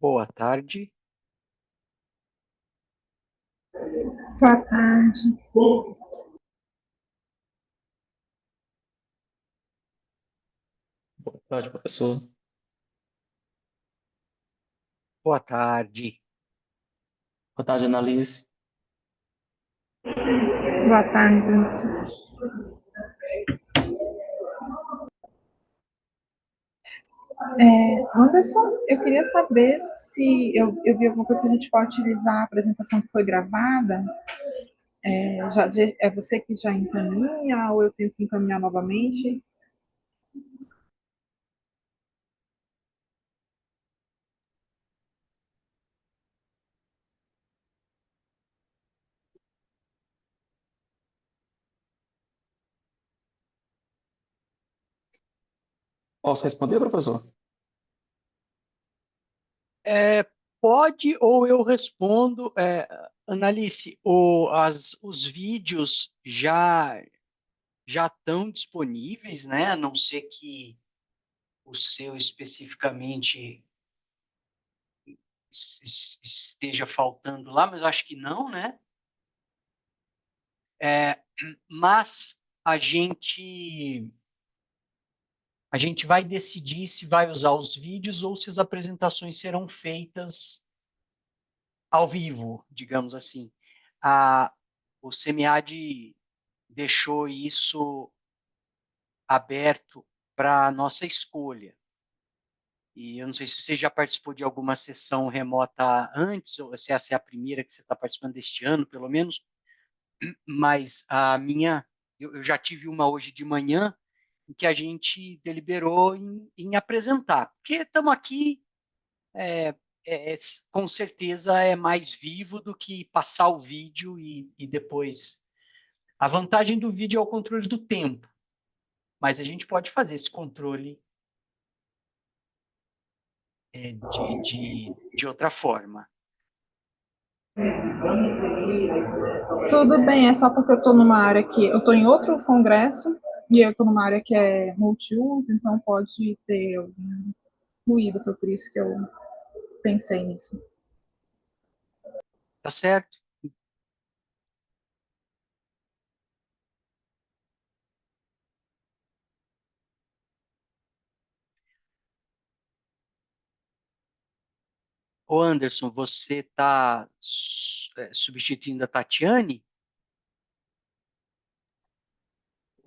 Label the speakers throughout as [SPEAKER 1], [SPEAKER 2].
[SPEAKER 1] Boa tarde.
[SPEAKER 2] Boa tarde.
[SPEAKER 3] Boa tarde, professor.
[SPEAKER 1] Boa tarde.
[SPEAKER 3] Boa tarde, Annalise.
[SPEAKER 2] Boa tarde, Anderson. Anderson, eu queria saber se eu vi alguma coisa que a gente pode utilizar a apresentação que foi gravada. É você que já encaminha ou eu tenho que encaminhar novamente?
[SPEAKER 3] Posso responder, professor?
[SPEAKER 1] Pode ou eu respondo. Analice, os vídeos já estão disponíveis, né? A não ser que o seu especificamente esteja faltando lá, mas eu acho que não, né? É, mas a gente vai decidir se vai usar os vídeos ou se as apresentações serão feitas ao vivo, digamos assim. O SEMIAD deixou isso aberto para a nossa escolha. E eu não sei se você já participou de alguma sessão remota antes, ou se essa é a primeira que você está participando deste ano, pelo menos, mas a minha, eu já tive uma hoje de manhã, em que a gente deliberou em apresentar, porque estamos aqui, é, com certeza é mais vivo do que passar o vídeo e depois. A vantagem do vídeo é o controle do tempo, mas a gente pode fazer esse controle de outra forma.
[SPEAKER 2] Tudo bem, é só porque eu estou numa área que eu estou em outro congresso e eu estou numa área que é multiuso, então pode ter algum ruído, foi por isso que eu pensei nisso.
[SPEAKER 1] Tá certo? Ô Anderson, você está substituindo a Tatiane?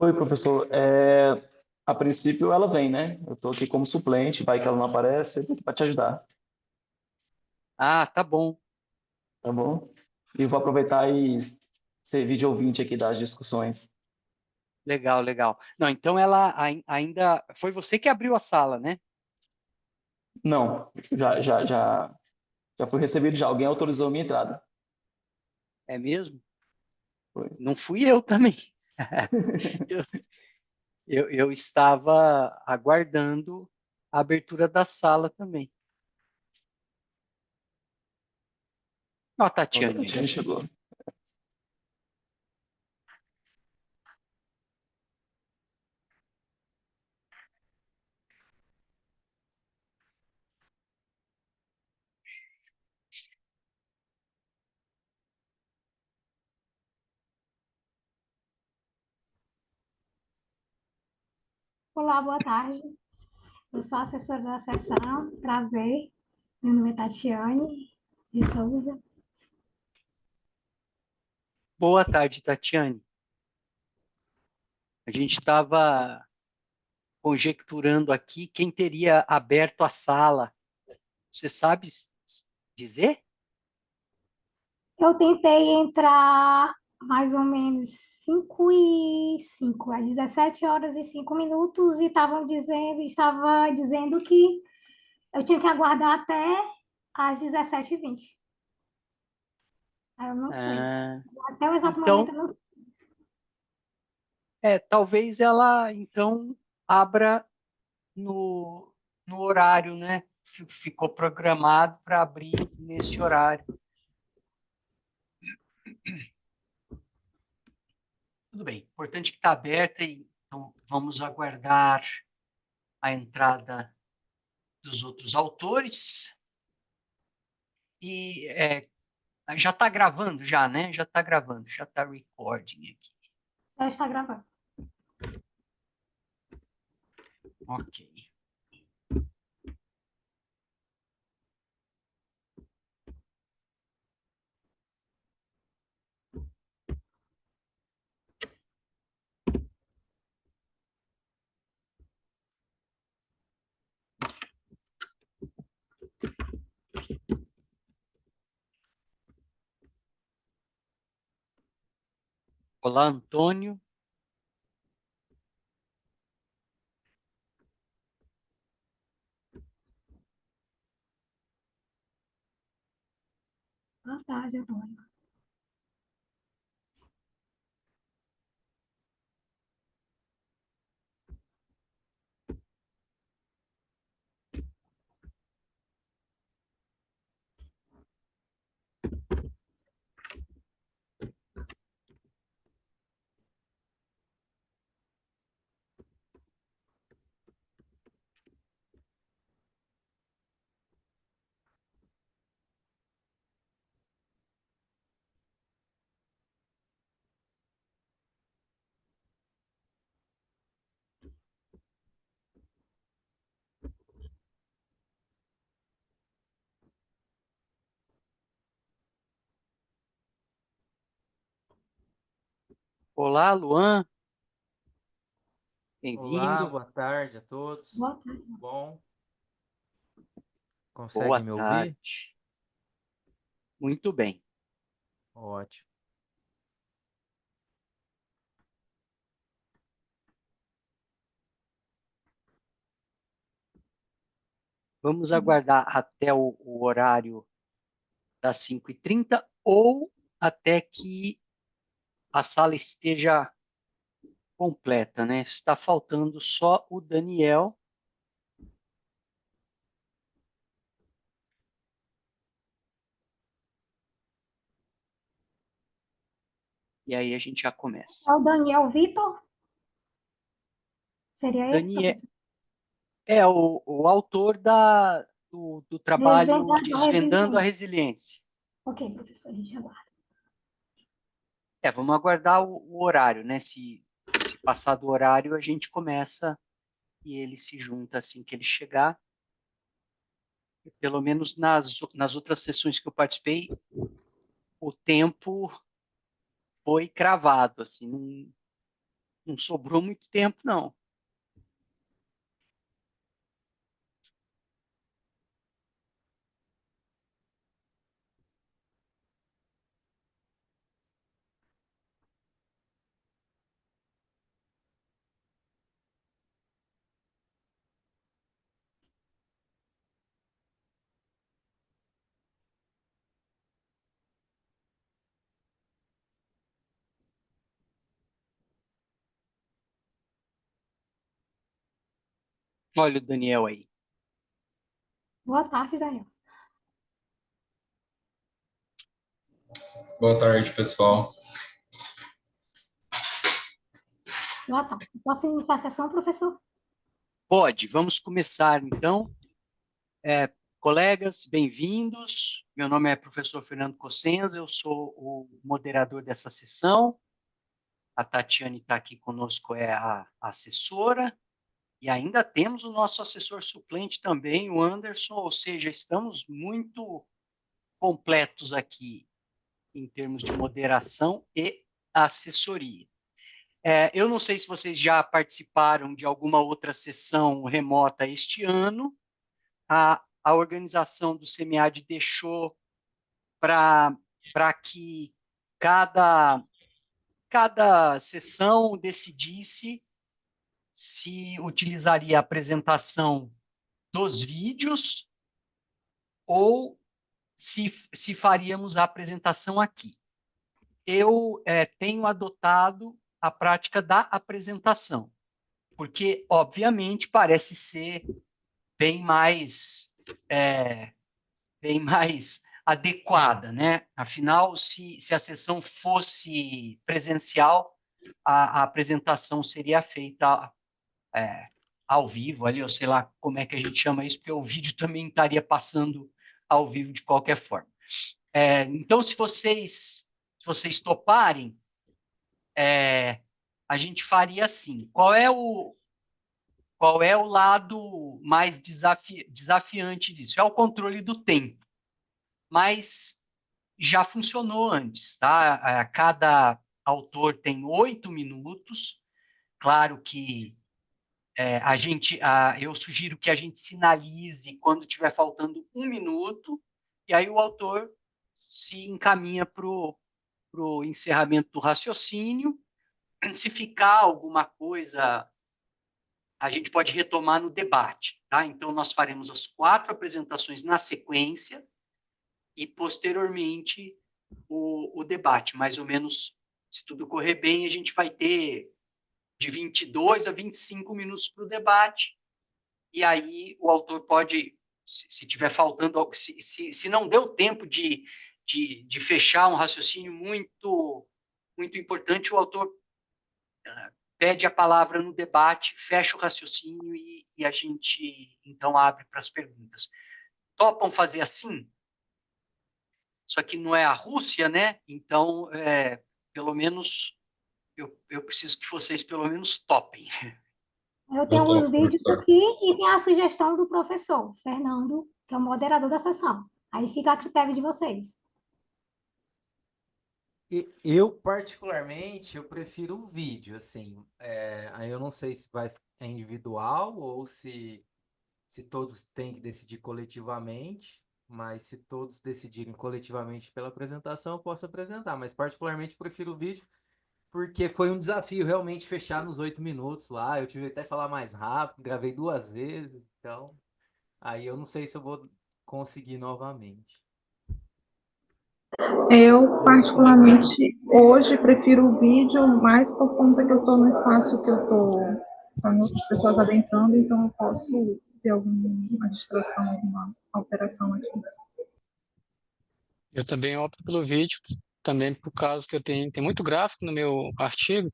[SPEAKER 3] Oi, professor. A princípio ela vem, né? Eu estou aqui como suplente, vai que ela não aparece, eu estou aqui para te ajudar,
[SPEAKER 1] Ah, tá bom.
[SPEAKER 3] tá bom? E vou aproveitar e servir de ouvinte aqui das discussões.
[SPEAKER 1] Legal, legal. Não, então ela ainda. Foi você que abriu a sala, né?
[SPEAKER 3] Não, já fui recebido já. Alguém autorizou a minha entrada.
[SPEAKER 1] É mesmo?
[SPEAKER 3] Foi.
[SPEAKER 1] Não fui eu também. Eu, eu estava aguardando a abertura da sala também. Ó, a
[SPEAKER 3] Pronto, a
[SPEAKER 1] Tatiane
[SPEAKER 3] Tatiane
[SPEAKER 1] aí.
[SPEAKER 3] chegou.
[SPEAKER 4] Olá, boa tarde. Eu sou a assessora da sessão. Prazer. Meu nome é Tatiane de Souza.
[SPEAKER 1] Boa tarde, Tatiane. A gente estava conjecturando aqui quem teria aberto a sala. Você sabe dizer?
[SPEAKER 4] Eu tentei entrar mais ou menos 5 e 5, às 17 horas e 5 minutos, e estava dizendo que eu tinha que aguardar até às 17h20. Aí eu não sei.
[SPEAKER 1] Ah,
[SPEAKER 4] Até o exato momento
[SPEAKER 1] então,
[SPEAKER 4] eu não sei.
[SPEAKER 1] talvez ela então abra no, no horário, né? Ficou programado para abrir nesse horário. Tudo bem. Importante que está aberta e então vamos aguardar a entrada dos outros autores. E já está gravando, já, né? Já está gravando, já está recording aqui.
[SPEAKER 4] Já está gravando.
[SPEAKER 1] Ok. Olá, Antônio.
[SPEAKER 4] Boa tarde, Antônio.
[SPEAKER 1] Olá, Luan.
[SPEAKER 5] Olá,
[SPEAKER 1] Bem-vindo.
[SPEAKER 5] boa tarde a todos.
[SPEAKER 4] Boa tarde.
[SPEAKER 5] Bom,
[SPEAKER 1] Boa
[SPEAKER 5] conseguem me ouvir?
[SPEAKER 1] tarde. Muito bem.
[SPEAKER 5] Ótimo.
[SPEAKER 1] Vamos aguardar até o horário das 5h30 ou até que a sala esteja completa, né? Está faltando só o Daniel. E aí a gente já começa.
[SPEAKER 4] É o Daniel Vitor? Seria esse,
[SPEAKER 1] Daniel
[SPEAKER 4] professor?
[SPEAKER 1] é o autor do trabalho
[SPEAKER 4] Desvendando a
[SPEAKER 1] Desvendando a
[SPEAKER 4] resiliência.
[SPEAKER 1] Resiliência.
[SPEAKER 4] Ok, professor, a gente aguarda.
[SPEAKER 1] Vamos aguardar o horário, né? Se passar do horário, a gente começa e ele se junta assim que ele chegar. Pelo menos nas outras sessões que eu participei, o tempo foi cravado, assim, não sobrou muito tempo, não. Olha o Daniel aí.
[SPEAKER 4] Boa tarde, Daniel.
[SPEAKER 6] Boa tarde, pessoal.
[SPEAKER 4] Boa tarde. Posso iniciar a sessão, professor?
[SPEAKER 1] Pode, vamos começar então. Colegas, bem-vindos. Meu nome é professor Fernando Cossenza, eu sou o moderador dessa sessão. A Tatiane está aqui conosco, é a assessora. E ainda temos o nosso assessor suplente também, o Anderson, ou seja, estamos muito completos aqui em termos de moderação e assessoria. Eu não sei se vocês já participaram de alguma outra sessão remota este ano. A organização do SEMEAD deixou para que cada sessão decidisse se utilizaria a apresentação dos vídeos ou se faríamos a apresentação aqui. Eu tenho adotado a prática da apresentação, porque, obviamente, parece ser bem mais, bem mais adequada, né? Afinal, se a sessão fosse presencial, a apresentação seria feita ao vivo, ali, eu sei lá como é que a gente chama isso, porque o vídeo também estaria passando ao vivo de qualquer forma. Então, se vocês toparem, a gente faria assim. Qual é o lado mais desafiante disso? É o controle do tempo. Mas já funcionou antes, tá? Cada autor tem 8 minutos. Claro que eu sugiro que a gente sinalize quando estiver faltando 1 minuto, e aí o autor se encaminha para o encerramento do raciocínio. Se ficar alguma coisa, a gente pode retomar no debate, tá? Então, nós faremos as 4 apresentações na sequência e, posteriormente, o debate. Mais ou menos, se tudo correr bem, a gente vai ter de 22 a 25 minutos para o debate, e aí o autor pode, se tiver faltando, se não deu tempo de fechar um raciocínio muito importante, o autor pede a palavra no debate, fecha o raciocínio e a gente, então, abre para as perguntas. Topam fazer assim? Isso aqui não é a Rússia, né? Então, pelo menos, eu preciso que vocês, pelo menos, topem.
[SPEAKER 4] Eu tenho os vídeos aqui e tem a sugestão do professor Fernando, que é o moderador da sessão. Aí fica a critério de vocês.
[SPEAKER 5] Eu, particularmente, eu prefiro o vídeo, assim. Aí eu não sei se é individual ou se todos têm que decidir coletivamente, mas se todos decidirem coletivamente pela apresentação, eu posso apresentar. Mas, particularmente, prefiro o vídeo, porque foi um desafio realmente fechar nos 8 minutos lá. Eu tive até que falar mais rápido, gravei 2 vezes, então aí eu não sei se eu vou conseguir novamente.
[SPEAKER 2] Eu, particularmente, hoje prefiro o vídeo mais por conta que eu estou no espaço que eu estou, tem outras pessoas adentrando, então eu posso ter alguma distração, alguma alteração aqui.
[SPEAKER 6] Eu também opto pelo vídeo, também por causa que tem muito gráfico no meu artigo,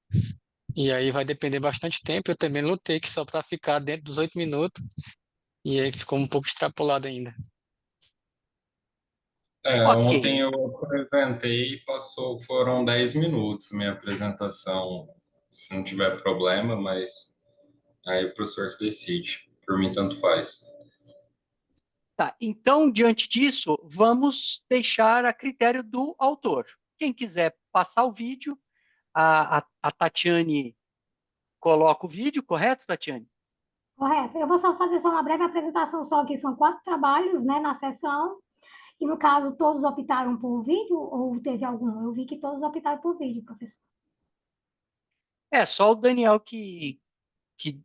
[SPEAKER 6] e aí vai depender bastante tempo. Eu também lutei que só para ficar dentro dos 8 minutos, e aí ficou um pouco extrapolado ainda.
[SPEAKER 1] Ok.
[SPEAKER 7] Ontem eu apresentei e foram 10 minutos minha apresentação, se não tiver problema, mas aí o professor que decide. Por mim, tanto faz.
[SPEAKER 1] Tá, então, diante disso, vamos deixar a critério do autor. Quem quiser passar o vídeo, a Tatiane coloca o vídeo, correto, Tatiane?
[SPEAKER 4] Correto. Eu vou fazer uma breve apresentação só aqui. São 4 trabalhos, né, na sessão. E, no caso, todos optaram por vídeo ou teve algum? Eu vi que todos optaram por vídeo, professor.
[SPEAKER 1] Só o Daniel que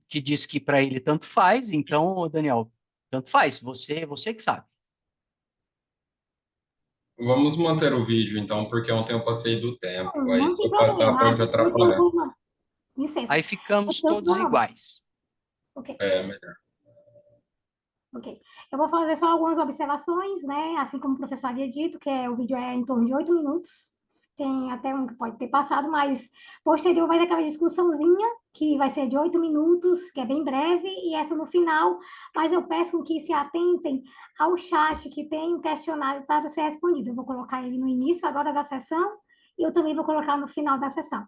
[SPEAKER 1] disse que para ele tanto faz. Então, Daniel, tanto faz. Você que sabe.
[SPEAKER 7] Vamos manter o vídeo, então, porque ontem eu passei do tempo. Aí,
[SPEAKER 4] Não
[SPEAKER 7] se
[SPEAKER 4] tem
[SPEAKER 7] eu passar,
[SPEAKER 4] problema.
[SPEAKER 7] pode atrapalhar.
[SPEAKER 4] Licença.
[SPEAKER 1] Aí ficamos
[SPEAKER 4] Então,
[SPEAKER 1] todos iguais.
[SPEAKER 4] Ok.
[SPEAKER 7] Melhor.
[SPEAKER 4] Ok. Eu vou fazer só algumas observações, né? Assim como o professor havia dito, que o vídeo é em torno de 8 minutos. Tem até um que pode ter passado, mas posterior vai ter aquela discussãozinha, que vai ser de 8 minutos, que é bem breve, e essa no final. Mas eu peço que se atentem ao chat, que tem um questionário para ser respondido. Eu vou colocar ele no início agora da sessão, e eu também vou colocar no final da sessão.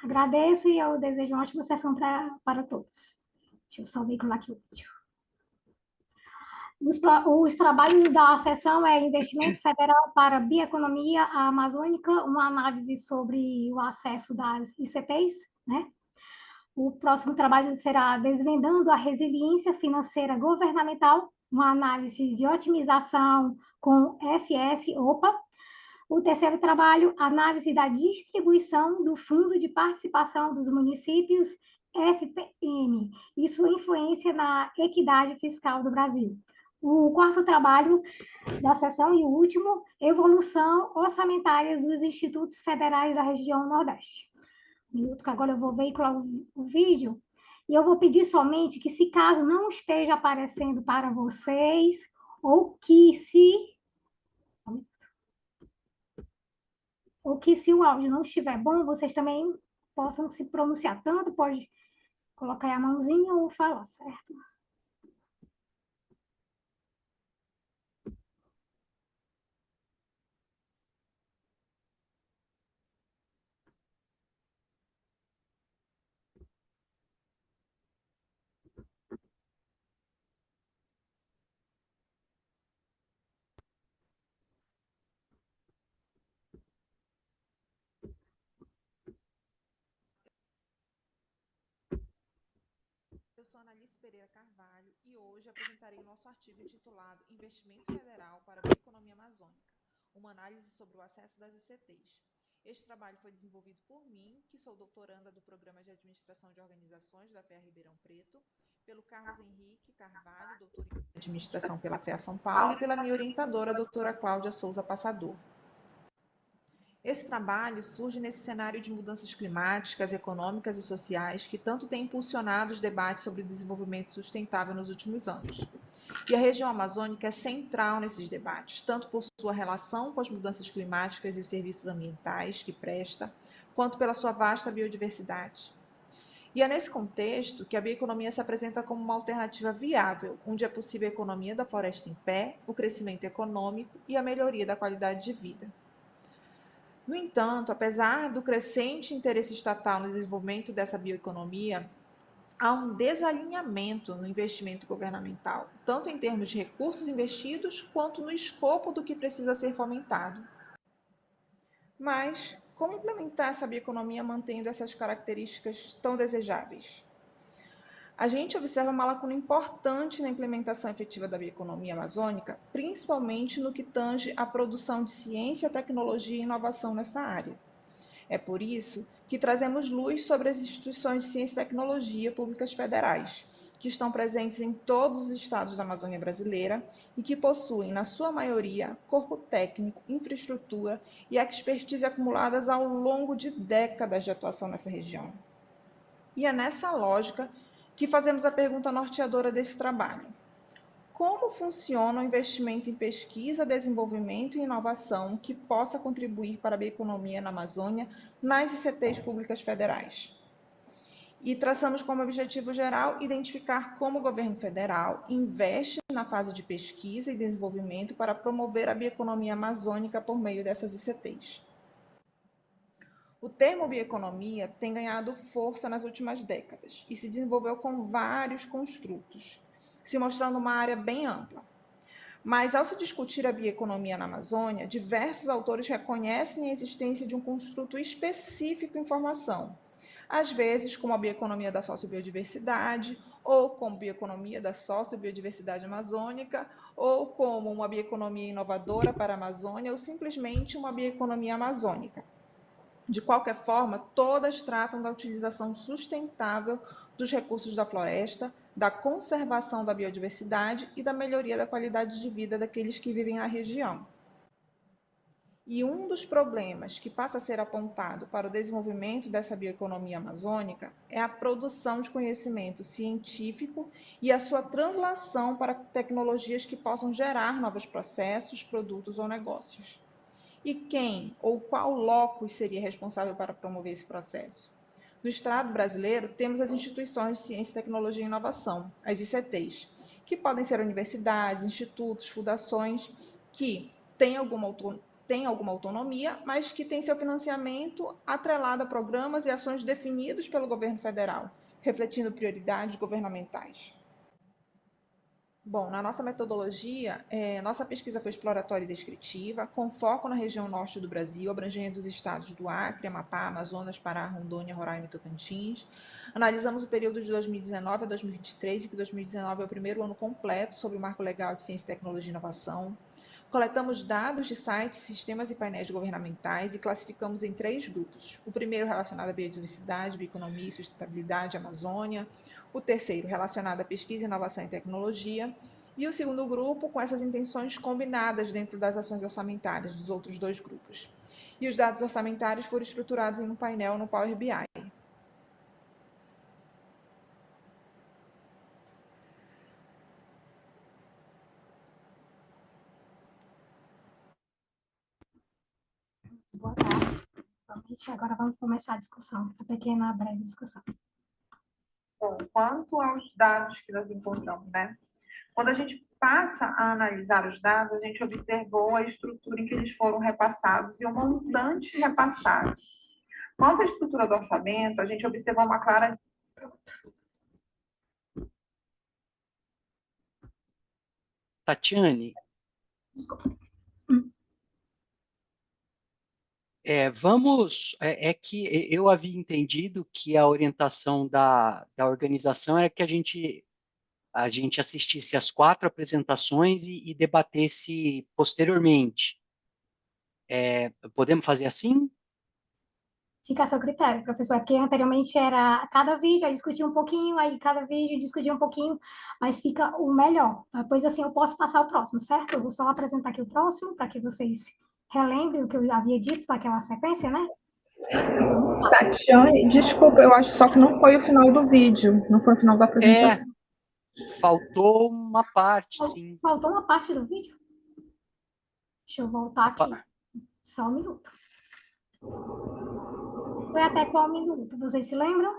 [SPEAKER 4] Agradeço e eu desejo uma ótima sessão para todos. Deixa eu só vincular aqui o vídeo. Os trabalhos da seção Investimento Federal para Bioeconomia Amazônica, uma análise sobre o acesso das ICTs, né? O próximo trabalho será Desvendando a Resiliência Financeira Governamental, uma análise de otimização com FS-OPA. O terceiro trabalho, análise da distribuição do Fundo de Participação dos Municípios, FPM, e sua influência na equidade fiscal do Brasil. O quarto trabalho da sessão e o último, evolução orçamentária dos institutos federais da região Nordeste. Um minuto que agora eu vou veicular o vídeo, e eu vou pedir somente que, se caso não esteja aparecendo para vocês, ou que se o áudio não estiver bom, vocês também possam se pronunciar. Tanto pode colocar a mãozinha ou falar, certo?
[SPEAKER 2] Alice Pereira Carvalho e hoje apresentarei o nosso artigo intitulado Investimento Federal para a Bioeconomia Amazônica, uma análise sobre o acesso das ICTs. Este trabalho foi desenvolvido por mim, que sou doutoranda do Programa de Administração de Organizações da FEA Ribeirão Preto, pelo Carlos Henrique Carvalho, doutor em Administração pela FEA São Paulo, e pela minha orientadora, a doutora Cláudia Souza Passador. Esse trabalho surge nesse cenário de mudanças climáticas, econômicas e sociais que tanto tem impulsionado os debates sobre o desenvolvimento sustentável nos últimos anos. E a região amazônica é central nesses debates, tanto por sua relação com as mudanças climáticas e os serviços ambientais que presta, quanto pela sua vasta biodiversidade. E é nesse contexto que a bioeconomia se apresenta como uma alternativa viável, onde é possível a economia da floresta em pé, o crescimento econômico e a melhoria da qualidade de vida. No entanto, apesar do crescente interesse estatal no desenvolvimento dessa bioeconomia, há um desalinhamento no investimento governamental, tanto em termos de recursos investidos, quanto no escopo do que precisa ser fomentado. Mas, como implementar essa bioeconomia mantendo essas características tão desejáveis? A gente observa uma lacuna importante na implementação efetiva da bioeconomia amazônica, principalmente no que tange à produção de ciência, tecnologia e inovação nessa área. É por isso que trazemos luz sobre as instituições de ciência e tecnologia públicas federais, que estão presentes em todos os estados da Amazônia brasileira e que possuem, na sua maioria, corpo técnico, infraestrutura e expertise acumuladas ao longo de décadas de atuação nessa região. E é nessa lógica que fazemos a pergunta norteadora desse trabalho. Como funciona o investimento em pesquisa, desenvolvimento e inovação que possa contribuir para a bioeconomia na Amazônia nas ICTs públicas federais? E traçamos como objetivo geral identificar como o governo federal investe na fase de pesquisa e desenvolvimento para promover a bioeconomia amazônica por meio dessas ICTs. O termo bioeconomia tem ganhado força nas últimas décadas e se desenvolveu com vários construtos, se mostrando uma área bem ampla. Mas, ao se discutir a bioeconomia na Amazônia, diversos autores reconhecem a existência de um construto específico em formação, às vezes como a bioeconomia da sociobiodiversidade, ou como bioeconomia da sociobiodiversidade amazônica, ou como uma bioeconomia inovadora para a Amazônia, ou simplesmente uma bioeconomia amazônica. De qualquer forma, todas tratam da utilização sustentável dos recursos da floresta, da conservação da biodiversidade e da melhoria da qualidade de vida daqueles que vivem na região. E um dos problemas que passa a ser apontado para o desenvolvimento dessa bioeconomia amazônica é a produção de conhecimento científico e a sua translação para tecnologias que possam gerar novos processos, produtos ou negócios. E quem ou qual locus seria responsável para promover esse processo? No Estado brasileiro, temos as instituições de ciência, tecnologia e inovação, as ICTs, que podem ser universidades, institutos, fundações, que têm alguma autonomia, mas que têm seu financiamento atrelado a programas e ações definidos pelo governo federal, refletindo prioridades governamentais. Bom, na nossa metodologia, nossa pesquisa foi exploratória e descritiva, com foco na região norte do Brasil, abrangendo os estados do Acre, Amapá, Amazonas, Pará, Rondônia, Roraima e Tocantins. Analisamos o período de 2019 a 2023, e que 2019 é o primeiro ano completo sobre o Marco Legal de Ciência, Tecnologia e Inovação. Coletamos dados de sites, sistemas e painéis governamentais e classificamos em 3 grupos. O primeiro relacionado à biodiversidade, bioeconomia e sustentabilidade, Amazônia. O terceiro relacionado à pesquisa, inovação e tecnologia. E o segundo grupo com essas intenções combinadas dentro das ações orçamentárias dos outros 2 grupos. E os dados orçamentários foram estruturados em um painel no Power BI.
[SPEAKER 4] Boa tarde. Agora vamos começar a discussão, a pequena, breve discussão.
[SPEAKER 2] Bom, quanto aos dados que nós encontramos, né? Quando a gente passa a analisar os dados, a gente observou a estrutura em que eles foram repassados e o montante repassado. Quanto à estrutura do orçamento, a gente observou uma clara...
[SPEAKER 1] Tatiane,
[SPEAKER 4] Desculpa.
[SPEAKER 1] é que eu havia entendido que a orientação da organização era que a gente a gente assistisse às 4 apresentações e debatesse posteriormente. Podemos fazer assim?
[SPEAKER 4] Fica a seu critério, professor. É porque anteriormente era cada vídeo, aí discutia um pouquinho, aí cada vídeo discutia um pouquinho, mas fica o melhor. Depois, assim, eu posso passar o próximo, certo? Eu vou só apresentar aqui o próximo, para que vocês relembrem o que eu já havia dito naquela sequência, né?
[SPEAKER 2] Tatiane, desculpa, eu acho só que não foi o final do vídeo, não foi o final da apresentação.
[SPEAKER 1] Faltou uma parte, sim.
[SPEAKER 4] Faltou uma parte do vídeo? Deixa eu voltar aqui. Só um minuto. Foi até qual minuto? Vocês se lembram?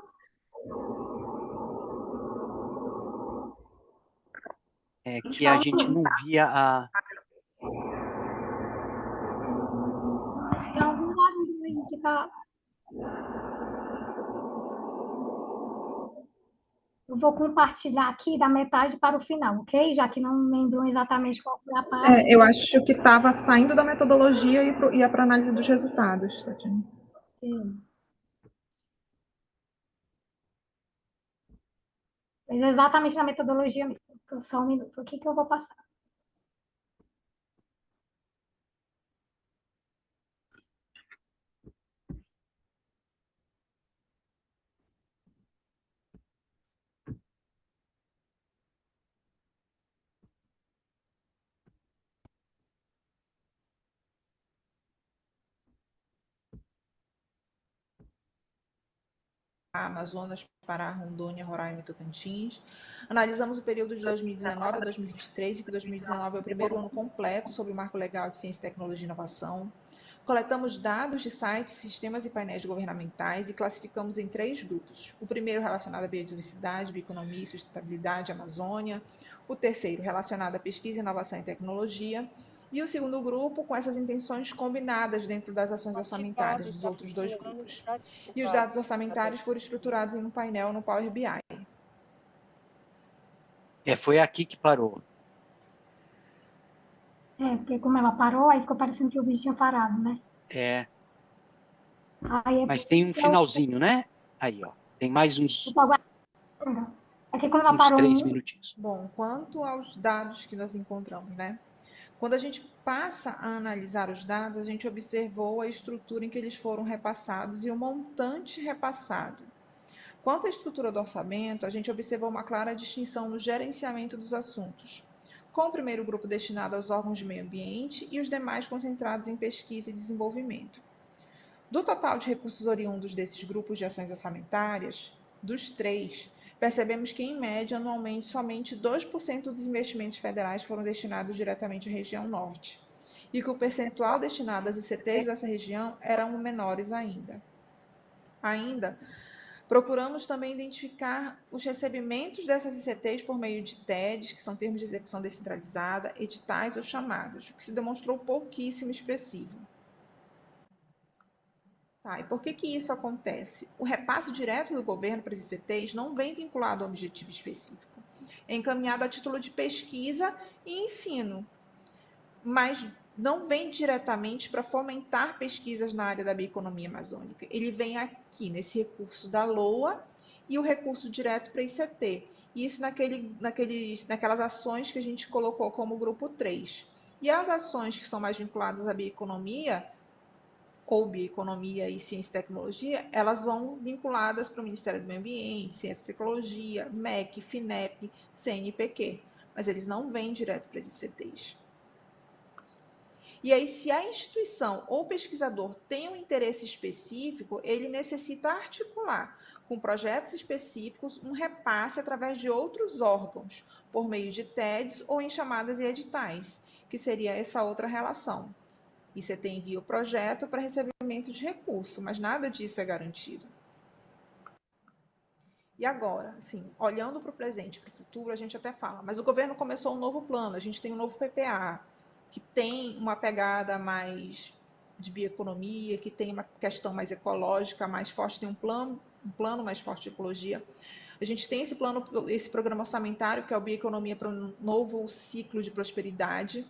[SPEAKER 1] É que a gente não via a...
[SPEAKER 4] Tem algum barulho aí que tá... Eu vou compartilhar aqui da metade para o final, ok? Já que não lembram exatamente qual foi a parte.
[SPEAKER 2] Eu acho que estava saindo da metodologia e ia para análise dos resultados, Tatiane.
[SPEAKER 4] Mas é exatamente na metodologia mesmo. Só um minuto aqui que eu vou passar.
[SPEAKER 8] Amazonas, Pará, Rondônia, Roraima e Tocantins. Analisamos o período de 2019 a 2023, e que 2019 é o primeiro ano completo sobre o Marco Legal de Ciência, Tecnologia e Inovação. Coletamos dados de sites, sistemas e painéis governamentais e classificamos em 3 grupos. O primeiro relacionado à biodiversidade, bioeconomia e sustentabilidade, Amazônia. O terceiro relacionado à pesquisa, inovação e tecnologia. E o segundo grupo com essas intenções combinadas dentro das ações orçamentárias dos outros 2 grupos. E os dados orçamentários foram estruturados em um painel no Power BI.
[SPEAKER 1] Foi aqui que parou.
[SPEAKER 4] Porque como ela parou, aí ficou parecendo que o vídeo tinha parado, né?
[SPEAKER 1] Mas tem um finalzinho, né? Aí, ó. Tem mais uns
[SPEAKER 4] É que quando ela parou
[SPEAKER 1] 3 minutinhos.
[SPEAKER 8] Bom, quanto aos dados que nós encontramos, né? Quando a gente passa a analisar os dados, a gente observou a estrutura em que eles foram repassados e o montante repassado. Quanto à estrutura do orçamento, a gente observou uma clara distinção no gerenciamento dos assuntos, com o primeiro grupo destinado aos órgãos de meio ambiente e os demais concentrados em pesquisa e desenvolvimento. Do total de recursos oriundos desses grupos de ações orçamentárias, dos 3, percebemos que, em média, anualmente, somente 2% dos investimentos federais foram destinados diretamente à região norte, e que o percentual destinado às ICTs dessa região eram menores ainda. Procuramos também identificar os recebimentos dessas ICTs por meio de TEDs, que são termos de execução descentralizada, editais ou chamadas, o que se demonstrou pouquíssimo expressivo. E por que isso acontece? O repasse direto do governo para as ICTs não vem vinculado a um objetivo específico. É encaminhado a título de pesquisa e ensino, mas não vem diretamente para fomentar pesquisas na área da bioeconomia amazônica. Ele vem aqui, nesse recurso da LOA e o recurso direto para a ICT. Isso naquelas ações que a gente colocou como grupo 3. E as ações que são mais vinculadas à bioeconomia, ou bioeconomia e ciência e tecnologia, elas vão vinculadas para o Ministério do Meio Ambiente, Ciência e Tecnologia, MEC, FINEP, CNPq, mas eles não vêm direto para as ICTs. E aí, se a instituição ou pesquisador tem um interesse específico, ele necessita articular com projetos específicos um repasse através de outros órgãos, por meio de TEDs ou em chamadas e editais, que seria essa outra relação. E você envia o projeto para recebimento de recurso, mas nada disso é garantido. E agora, assim, olhando para o presente e para o futuro, a gente até fala, mas o governo começou um novo plano, a gente tem um novo PPA, que tem uma pegada mais de bioeconomia, que tem uma questão mais ecológica mais forte, tem um plano mais forte de ecologia. A gente tem esse programa orçamentário, que é o Bioeconomia para um Novo Ciclo de Prosperidade.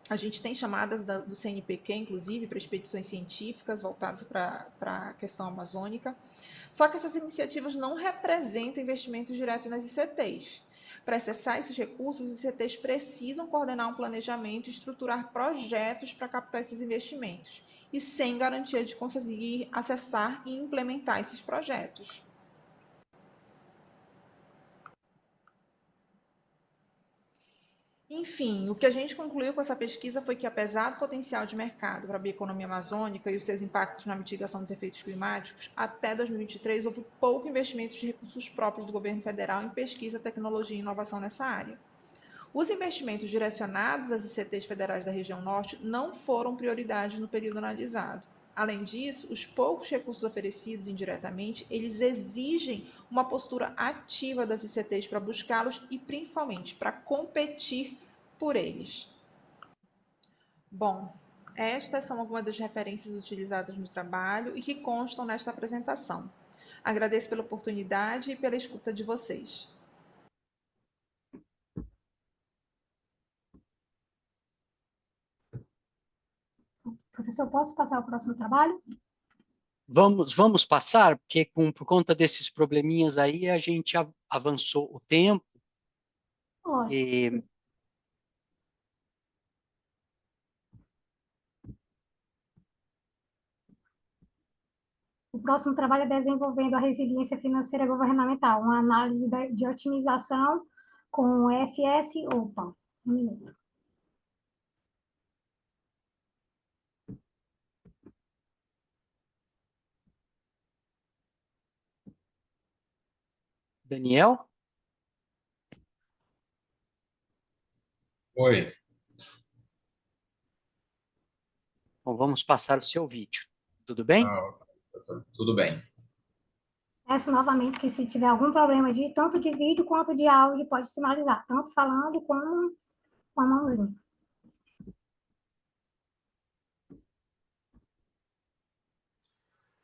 [SPEAKER 8] A gente tem chamadas do CNPq, inclusive, para expedições científicas voltadas para a questão amazônica. Só que essas iniciativas não representam investimento direto nas ICTs. Para acessar esses recursos, os ICTs precisam coordenar um planejamento e estruturar projetos para captar esses investimentos, e sem garantia de conseguir acessar e implementar esses projetos. Enfim, o que a gente concluiu com essa pesquisa foi que, apesar do potencial de mercado para a bioeconomia amazônica e os seus impactos na mitigação dos efeitos climáticos, até 2023 houve pouco investimento de recursos próprios do governo federal em pesquisa, tecnologia e inovação nessa área. Os investimentos direcionados às ICTs federais da região norte não foram prioridade no período analisado. Além disso, os poucos recursos oferecidos indiretamente, eles exigem uma postura ativa das ICTs para buscá-los e, principalmente, para competir por eles. Bom, estas são algumas das referências utilizadas no trabalho e que constam nesta apresentação. Agradeço pela oportunidade e pela escuta de vocês.
[SPEAKER 4] Professor, posso passar ao próximo trabalho?
[SPEAKER 1] Vamos passar, porque por conta desses probleminhas aí, a gente avançou o tempo.
[SPEAKER 4] Lógico. O próximo trabalho é desenvolvendo a resiliência financeira governamental, uma análise de otimização com FS. Opa, um minuto.
[SPEAKER 1] Daniel?
[SPEAKER 7] Oi.
[SPEAKER 1] Bom, vamos passar o seu vídeo. Tudo bem?
[SPEAKER 7] Tudo bem.
[SPEAKER 4] Peço novamente que se tiver algum problema tanto de vídeo quanto de áudio, pode sinalizar, tanto falando como com a mãozinha.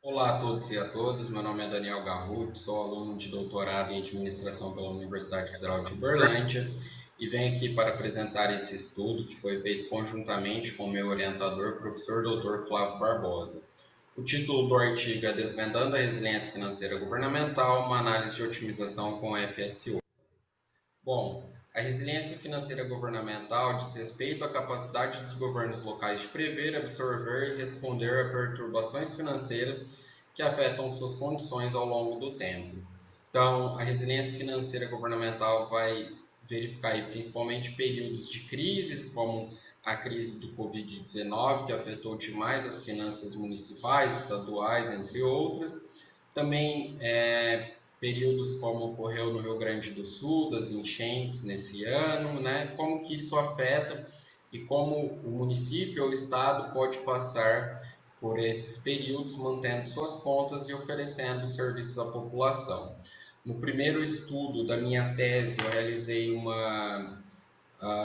[SPEAKER 7] Olá a todos e a todas, meu nome é Daniel Garruti, sou aluno de doutorado em Administração pela Universidade Federal de Uberlândia e venho aqui para apresentar esse estudo que foi feito conjuntamente com o meu orientador, professor Dr. Flávio Barbosa. O título do artigo é Desvendando a Resiliência Financeira Governamental, uma análise de otimização com FSO. Bom, a resiliência financeira governamental diz respeito à capacidade dos governos locais de prever, absorver e responder a perturbações financeiras que afetam suas condições ao longo do tempo. Então, a resiliência financeira governamental vai verificar aí, principalmente períodos de crises, como a crise do Covid-19, que afetou demais as finanças municipais, estaduais, entre outras. Também períodos como ocorreu no Rio Grande do Sul, das enchentes nesse ano, né? Como que isso afeta e como o município ou o estado pode passar por esses períodos, mantendo suas contas e oferecendo serviços à população. No primeiro estudo da minha tese, eu realizei uma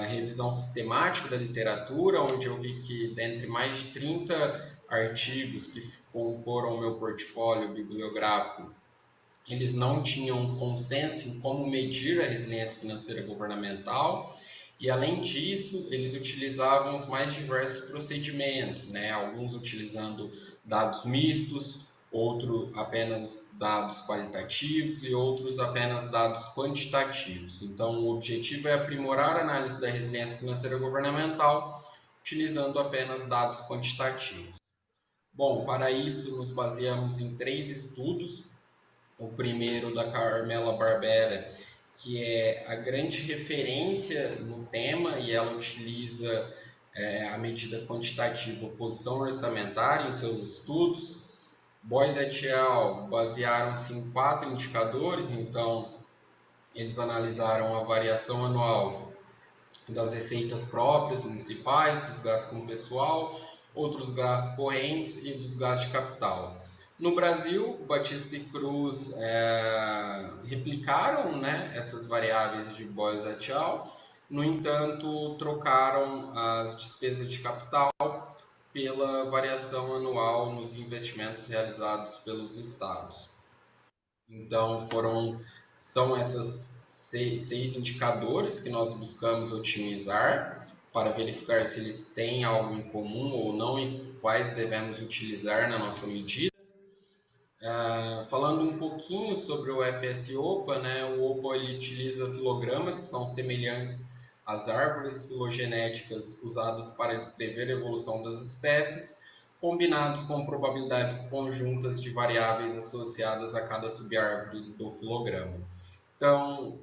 [SPEAKER 7] revisão sistemática da literatura, onde eu vi que, dentre mais de 30 artigos que comporam o meu portfólio bibliográfico, eles não tinham consenso em como medir a resiliência financeira governamental e, além disso, eles utilizavam os mais diversos procedimentos, né? Alguns utilizando dados mistos, outros apenas dados qualitativos e outros apenas dados quantitativos. Então, o objetivo é aprimorar a análise da resiliência financeira governamental utilizando apenas dados quantitativos. Bom, para isso, nos baseamos em 3 estudos. O primeiro da Carmela Barbera, que é a grande referência no tema, e ela utiliza a medida quantitativa oposição orçamentária em seus estudos. Boyce et al. Basearam-se em 4 indicadores, então eles analisaram a variação anual das receitas próprias municipais, dos gastos com pessoal, outros gastos correntes e dos gastos de capital. No Brasil, Batista e Cruz replicaram, né, essas variáveis de Boyce et al. No entanto, trocaram as despesas de capital pela variação anual nos investimentos realizados pelos estados. Então, são essas 6 indicadores que nós buscamos otimizar para verificar se eles têm algo em comum ou não e quais devemos utilizar na nossa medida. Falando um pouquinho sobre o FS-OPA, né, o OPA ele utiliza filogramas que são semelhantes às árvores filogenéticas usadas para descrever a evolução das espécies, combinados com probabilidades conjuntas de variáveis associadas a cada subárvore do filograma. Então,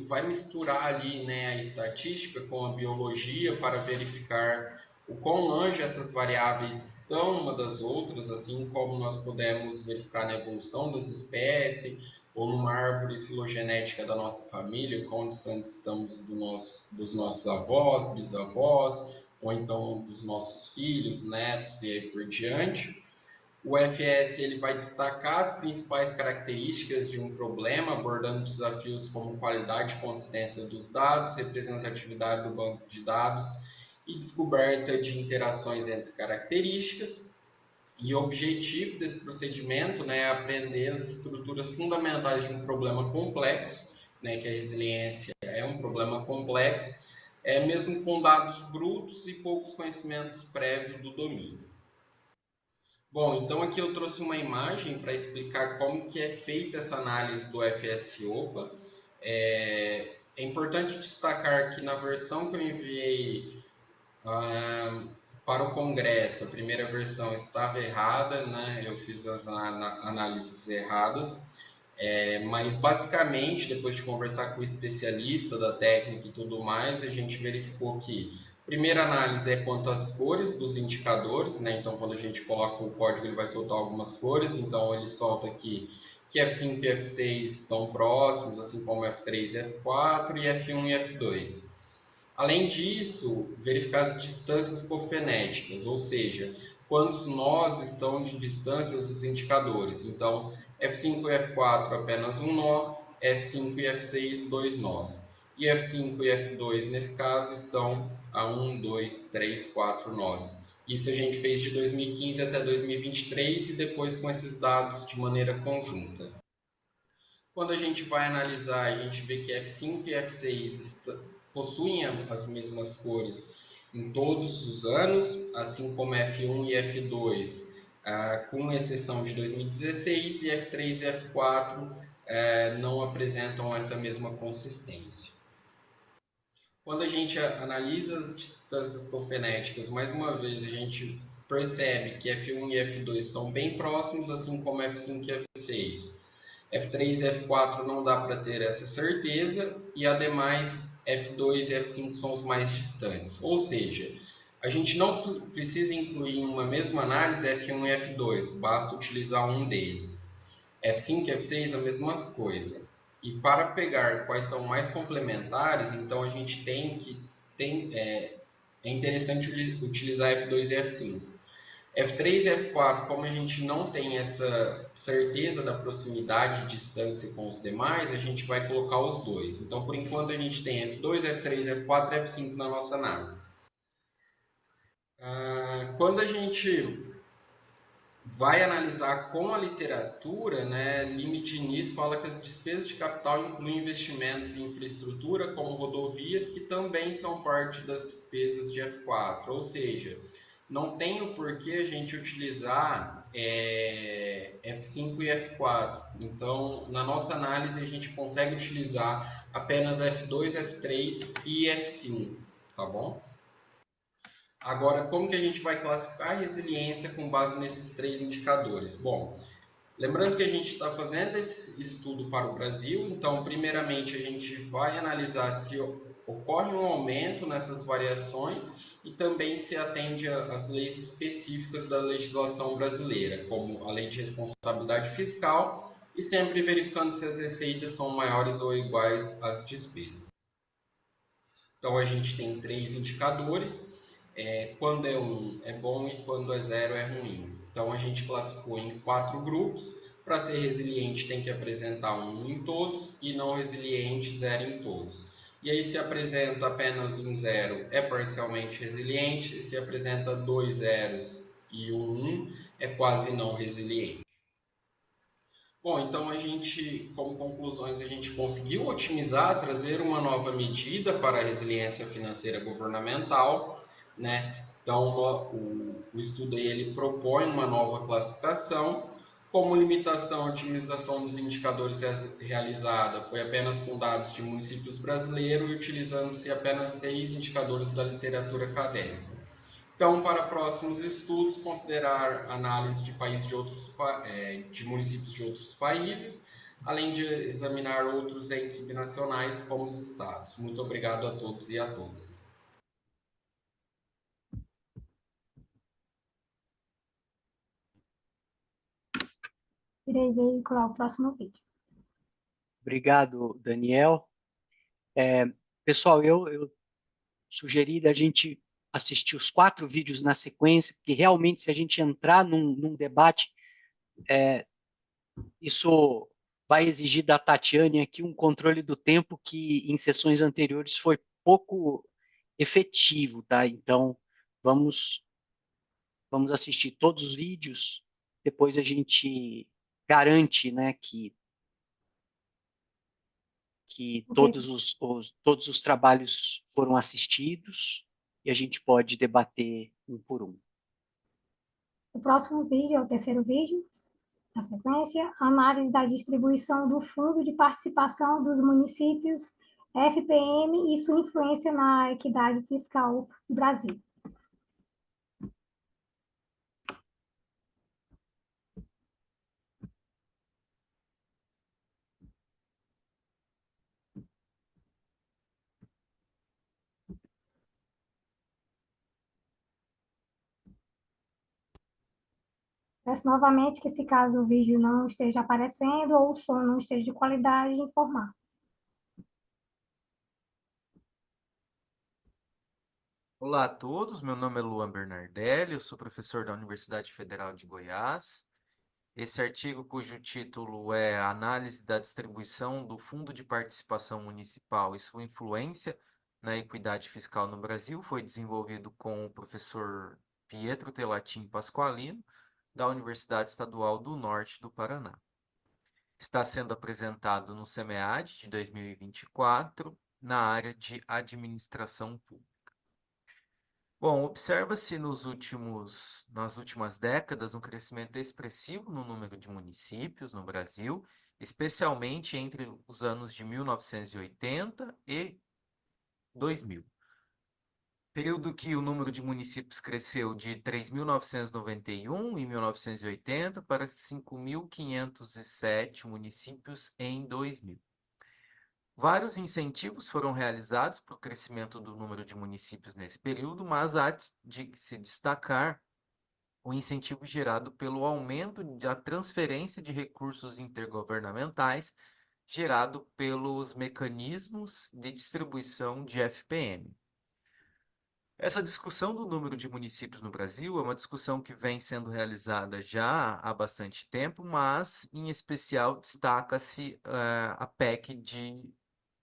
[SPEAKER 7] vai misturar ali, né, a estatística com a biologia para verificar o quão longe essas variáveis estão uma das outras, assim como nós podemos verificar na evolução das espécies ou numa árvore filogenética da nossa família, quão distantes estamos dos nossos avós, bisavós, ou então dos nossos filhos, netos e aí por diante. O FS ele vai destacar as principais características de um problema, abordando desafios como qualidade e consistência dos dados, representatividade do banco de dados e descoberta de interações entre características. E o objetivo desse procedimento, né, é aprender as estruturas fundamentais de um problema complexo, né, que a resiliência é um problema complexo, mesmo com dados brutos e poucos conhecimentos prévios do domínio. Bom, então aqui eu trouxe uma imagem para explicar como que é feita essa análise do FS-OPA. É importante destacar que na versão que eu enviei para o Congresso, a primeira versão estava errada, né? Eu fiz as análises erradas, mas basicamente, depois de conversar com o especialista da técnica e tudo mais, a gente verificou que a primeira análise é quanto às cores dos indicadores, né? Então, quando a gente coloca o código, ele vai soltar algumas cores. Então, ele solta aqui que F5 e F6 estão próximos, assim como F3 e F4, e F1 e F2. Além disso, verificar as distâncias cofenéticas, ou seja, quantos nós estão de distâncias dos indicadores. Então, F5 e F4 apenas um nó, F5 e F6 dois nós. E F5 e F2, nesse caso, estão a 1, 2, 3, 4 nós. Isso a gente fez de 2015 até 2023 e depois com esses dados de maneira conjunta. Quando a gente vai analisar, a gente vê que F5 e F6 possuem as mesmas cores em todos os anos, assim como F1 e F2, com exceção de 2016, e F3 e F4 não apresentam essa mesma consistência. Quando a gente analisa as distâncias cofenéticas, mais uma vez a gente percebe que F1 e F2 são bem próximos, assim como F5 e F6. F3 e F4 não dá para ter essa certeza, e ademais F2 e F5 são os mais distantes. Ou seja, a gente não precisa incluir em uma mesma análise F1 e F2, basta utilizar um deles. F5 e F6 a mesma coisa. E para pegar quais são mais complementares, então a gente é interessante utilizar F2 e F5. F3 e F4, como a gente não tem essa certeza da proximidade e distância com os demais, a gente vai colocar os dois. Então, por enquanto, a gente tem F2, F3, F4 e F5 na nossa análise. Quando a gente vai analisar com a literatura, né, Limite fala que as despesas de capital incluem investimentos em infraestrutura, como rodovias, que também são parte das despesas de F4, ou seja, não tem o porquê a gente utilizar F5 e F4. Então, na nossa análise, a gente consegue utilizar apenas F2, F3 e F5, tá bom? Agora, como que a gente vai classificar a resiliência com base nesses três indicadores? Bom, lembrando que a gente está fazendo esse estudo para o Brasil, então, primeiramente, a gente vai analisar se ocorre um aumento nessas variações e também se atende às leis específicas da legislação brasileira, como a Lei de Responsabilidade Fiscal, e sempre verificando se as receitas são maiores ou iguais às despesas. Então, a gente tem três indicadores. Quando é 1 é bom e quando é 0 é ruim. Então a gente classificou em 4 grupos. Para ser resiliente tem que apresentar 1 em todos e não resiliente 0 em todos. E aí se apresenta apenas um 0 é parcialmente resiliente, e se apresenta 2 zeros e um 1 é quase não resiliente. Bom, então a gente, como conclusões, a gente conseguiu otimizar, trazer uma nova medida para a resiliência financeira governamental, né? Então, o estudo aí, ele propõe uma nova classificação Como limitação, a otimização dos indicadores realizada foi apenas com dados de municípios brasileiros e utilizando-se apenas 6 indicadores da literatura acadêmica. Então, para próximos estudos, considerar análise de países de municípios de outros países, além de examinar outros entes binacionais como os estados. Muito obrigado a todos e a todas.
[SPEAKER 4] Irei veicular o próximo vídeo.
[SPEAKER 1] Obrigado, Daniel. Pessoal, eu sugeri da gente assistir os 4 vídeos na sequência, porque realmente, se a gente entrar num debate, isso vai exigir da Tatiane aqui um controle do tempo que em sessões anteriores foi pouco efetivo, tá? Então, vamos assistir todos os vídeos, depois a gente garante, né, que
[SPEAKER 4] Ok.
[SPEAKER 1] todos os trabalhos foram assistidos e a gente pode debater um por um.
[SPEAKER 4] O próximo vídeo é o terceiro vídeo, na sequência, análise da distribuição do Fundo de Participação dos Municípios, FPM, e sua influência na equidade fiscal do Brasil. Peço novamente que, se caso o vídeo não esteja aparecendo ou o som não esteja de qualidade, informar.
[SPEAKER 5] Olá a todos, meu nome é Luan Bernardelli, eu sou professor da Universidade Federal de Goiás. Esse artigo, cujo título é Análise da distribuição do Fundo de Participação Municipal e sua influência na equidade fiscal no Brasil, foi desenvolvido com o professor Pietro Telatin Pasqualino, da Universidade Estadual do Norte do Paraná. Está sendo apresentado no SEMEAD de 2024, na área de Administração Pública. Bom, observa-se nas últimas décadas um crescimento expressivo no número de municípios no Brasil, especialmente entre os anos de 1980 e 2000. Período que o número de municípios cresceu de 3.991 em 1980 para 5.507 municípios em 2000. Vários incentivos foram realizados para o crescimento do número de municípios nesse período, mas há de se destacar o incentivo gerado pelo aumento da transferência de recursos intergovernamentais gerado pelos mecanismos de distribuição de FPM. Essa discussão do número de municípios no Brasil é uma discussão que vem sendo realizada já há bastante tempo, mas, em especial, destaca-se a PEC de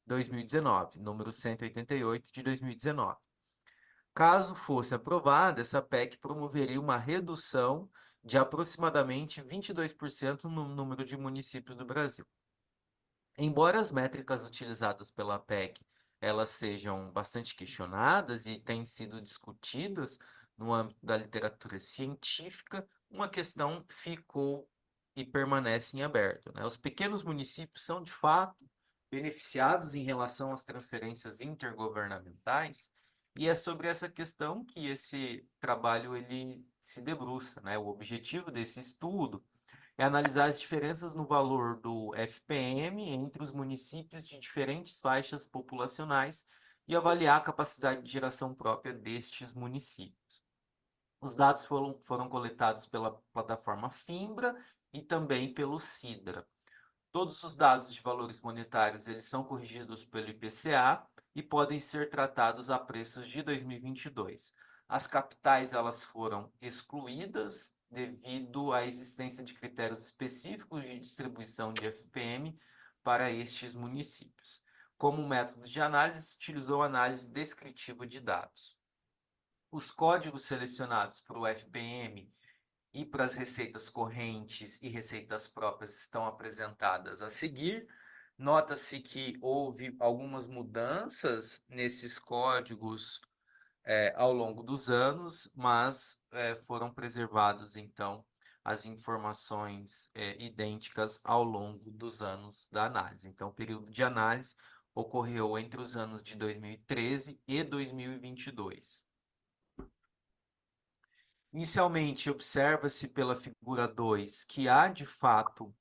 [SPEAKER 5] 2019, número 188 de 2019. Caso fosse aprovada, essa PEC promoveria uma redução de aproximadamente 22% no número de municípios do Brasil. Embora as métricas utilizadas pela PEC elas sejam bastante questionadas e têm sido discutidas no âmbito da literatura científica, uma questão ficou e permanece em aberto, né? Os pequenos municípios são, de fato, beneficiados em relação às transferências intergovernamentais, e é sobre essa questão que esse trabalho ele se debruça, né? O objetivo desse estudo é analisar as diferenças no valor do FPM entre os municípios de diferentes faixas populacionais e avaliar a capacidade de geração própria destes municípios. Os dados foram coletados pela plataforma Fimbra e também pelo Sidra. Todos os dados de valores monetários eles são corrigidos pelo IPCA e podem ser tratados a preços de 2022. As capitais elas foram excluídas devido à existência de critérios específicos de distribuição de FPM para estes municípios. Como método de análise, utilizou análise descritiva de dados. Os códigos selecionados para o FPM e para as receitas correntes e receitas próprias estão apresentadas a seguir. Nota-se que houve algumas mudanças nesses códigos ao longo dos anos, mas foram preservados, então, as informações idênticas ao longo dos anos da análise. Então, o período de análise ocorreu entre os anos de 2013 e 2022. Inicialmente, observa-se pela figura 2 que há, de fato,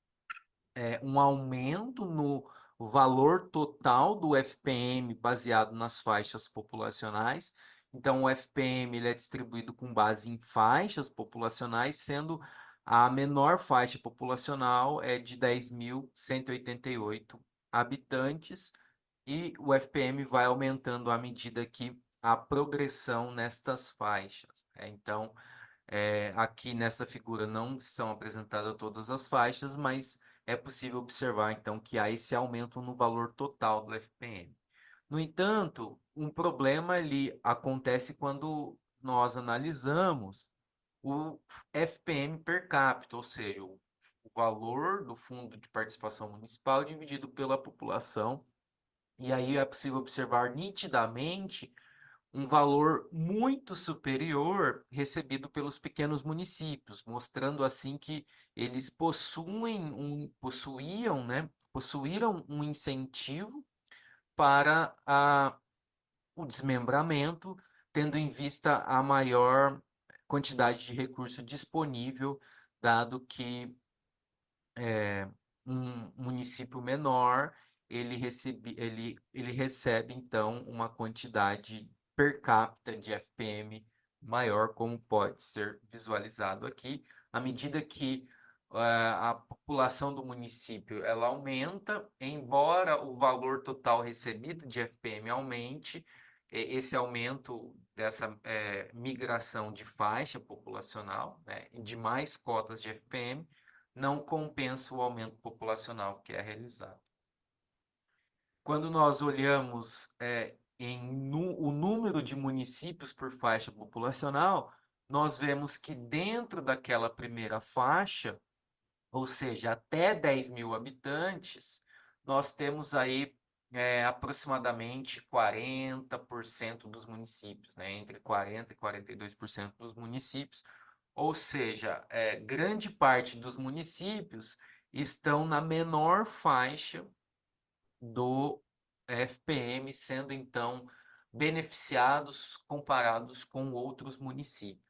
[SPEAKER 5] um aumento no valor total do FPM baseado nas faixas populacionais. Então, o FPM ele é distribuído com base em faixas populacionais, sendo a menor faixa populacional é de 10.188 habitantes, e o FPM vai aumentando à medida que a progressão nestas faixas, né? Então, aqui nessa figura não são apresentadas todas as faixas, mas é possível observar então que há esse aumento no valor total do FPM. No entanto, um problema ele acontece quando nós analisamos o FPM per capita, ou seja, o valor do Fundo de Participação Municipal dividido pela população, e aí é possível observar nitidamente um valor muito superior recebido pelos pequenos municípios, mostrando assim que eles possuíram um incentivo para o desmembramento, tendo em vista a maior quantidade de recurso disponível, dado que um município menor, ele recebe, então, uma quantidade per capita de FPM maior, como pode ser visualizado aqui, à medida que a população do município ela aumenta, embora o valor total recebido de FPM aumente, esse aumento dessa migração de faixa populacional, né, de mais cotas de FPM, não compensa o aumento populacional que é realizado. Quando nós olhamos o número de municípios por faixa populacional, nós vemos que dentro daquela primeira faixa, ou seja, até 10.000 habitantes, nós temos aí aproximadamente 40% dos municípios, né? Entre 40% e 42% dos municípios, ou seja, grande parte dos municípios estão na menor faixa do FPM, sendo então beneficiados comparados com outros municípios.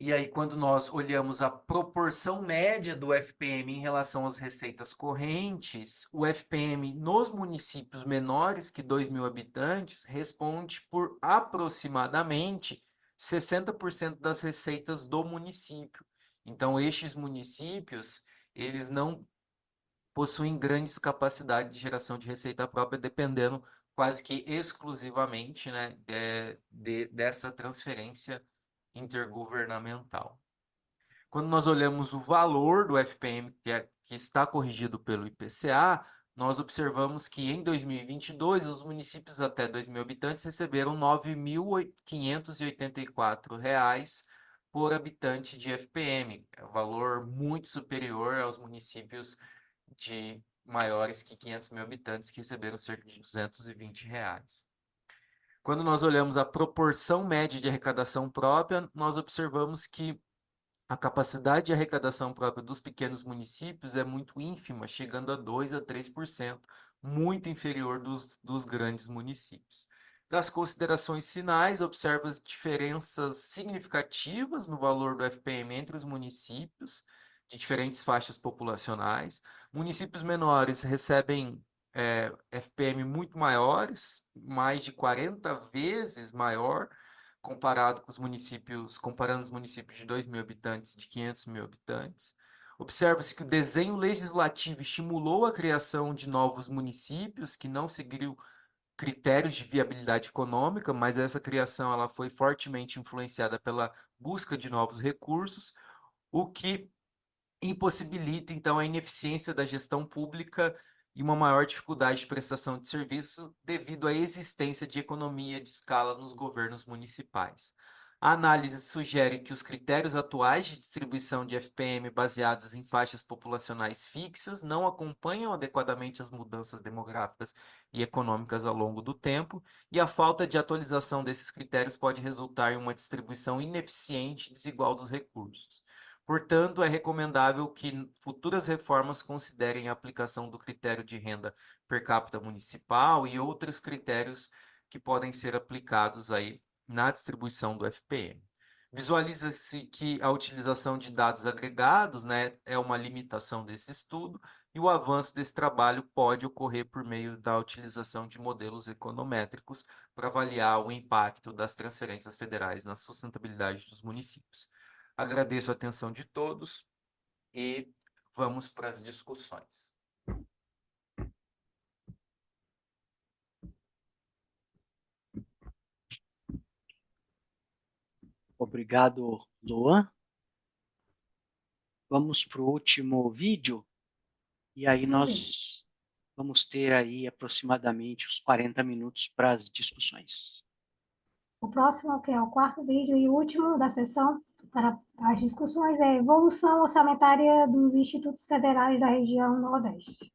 [SPEAKER 5] E aí, quando nós olhamos a proporção média do FPM em relação às receitas correntes, o FPM nos municípios menores que 2.000 habitantes responde por aproximadamente 60% das receitas do município. Então, estes municípios, eles não possuem grandes capacidades de geração de receita própria, dependendo quase que exclusivamente, né, dessa transferência intergovernamental. Quando nós olhamos o valor do FPM que está corrigido pelo IPCA, nós observamos que em 2022 os municípios até 2.000 habitantes receberam R$ 9.584 por habitante de FPM, é um valor muito superior aos municípios de maiores que 500.000 habitantes, que receberam cerca de R$ 220. Quando nós olhamos a proporção média de arrecadação própria, nós observamos que a capacidade de arrecadação própria dos pequenos municípios é muito ínfima, chegando a 2% a 3%, muito inferior dos grandes municípios. Das considerações finais, observa as diferenças significativas no valor do FPM entre os municípios, de diferentes faixas populacionais. Municípios menores recebem FPM muito maiores, mais de 40 vezes maior, comparando os municípios de 2.000 habitantes e de 500.000 habitantes. Observa-se que o desenho legislativo estimulou a criação de novos municípios que não seguiram critérios de viabilidade econômica, mas essa criação ela foi fortemente influenciada pela busca de novos recursos, o que impossibilita, então, a ineficiência da gestão pública e uma maior dificuldade de prestação de serviço devido à existência de economia de escala nos governos municipais. A análise sugere que os critérios atuais de distribuição de FPM baseados em faixas populacionais fixas não acompanham adequadamente as mudanças demográficas e econômicas ao longo do tempo, e a falta de atualização desses critérios pode resultar em uma distribuição ineficiente e desigual dos recursos. Portanto, é recomendável que futuras reformas considerem a aplicação do critério de renda per capita municipal e outros critérios que podem ser aplicados aí na distribuição do FPM. Visualiza-se que a utilização de dados agregados, né, é uma limitação desse estudo, e o avanço desse trabalho pode ocorrer por meio da utilização de modelos econométricos para avaliar o impacto das transferências federais na sustentabilidade dos municípios. Agradeço a atenção de todos e vamos para as discussões.
[SPEAKER 1] Obrigado, Luan. Vamos para o último vídeo, e aí nós vamos ter aí aproximadamente os 40 minutos para as discussões.
[SPEAKER 4] O próximo, que é o quarto vídeo e último da sessão para as discussões, é a evolução orçamentária dos institutos federais da região Nordeste.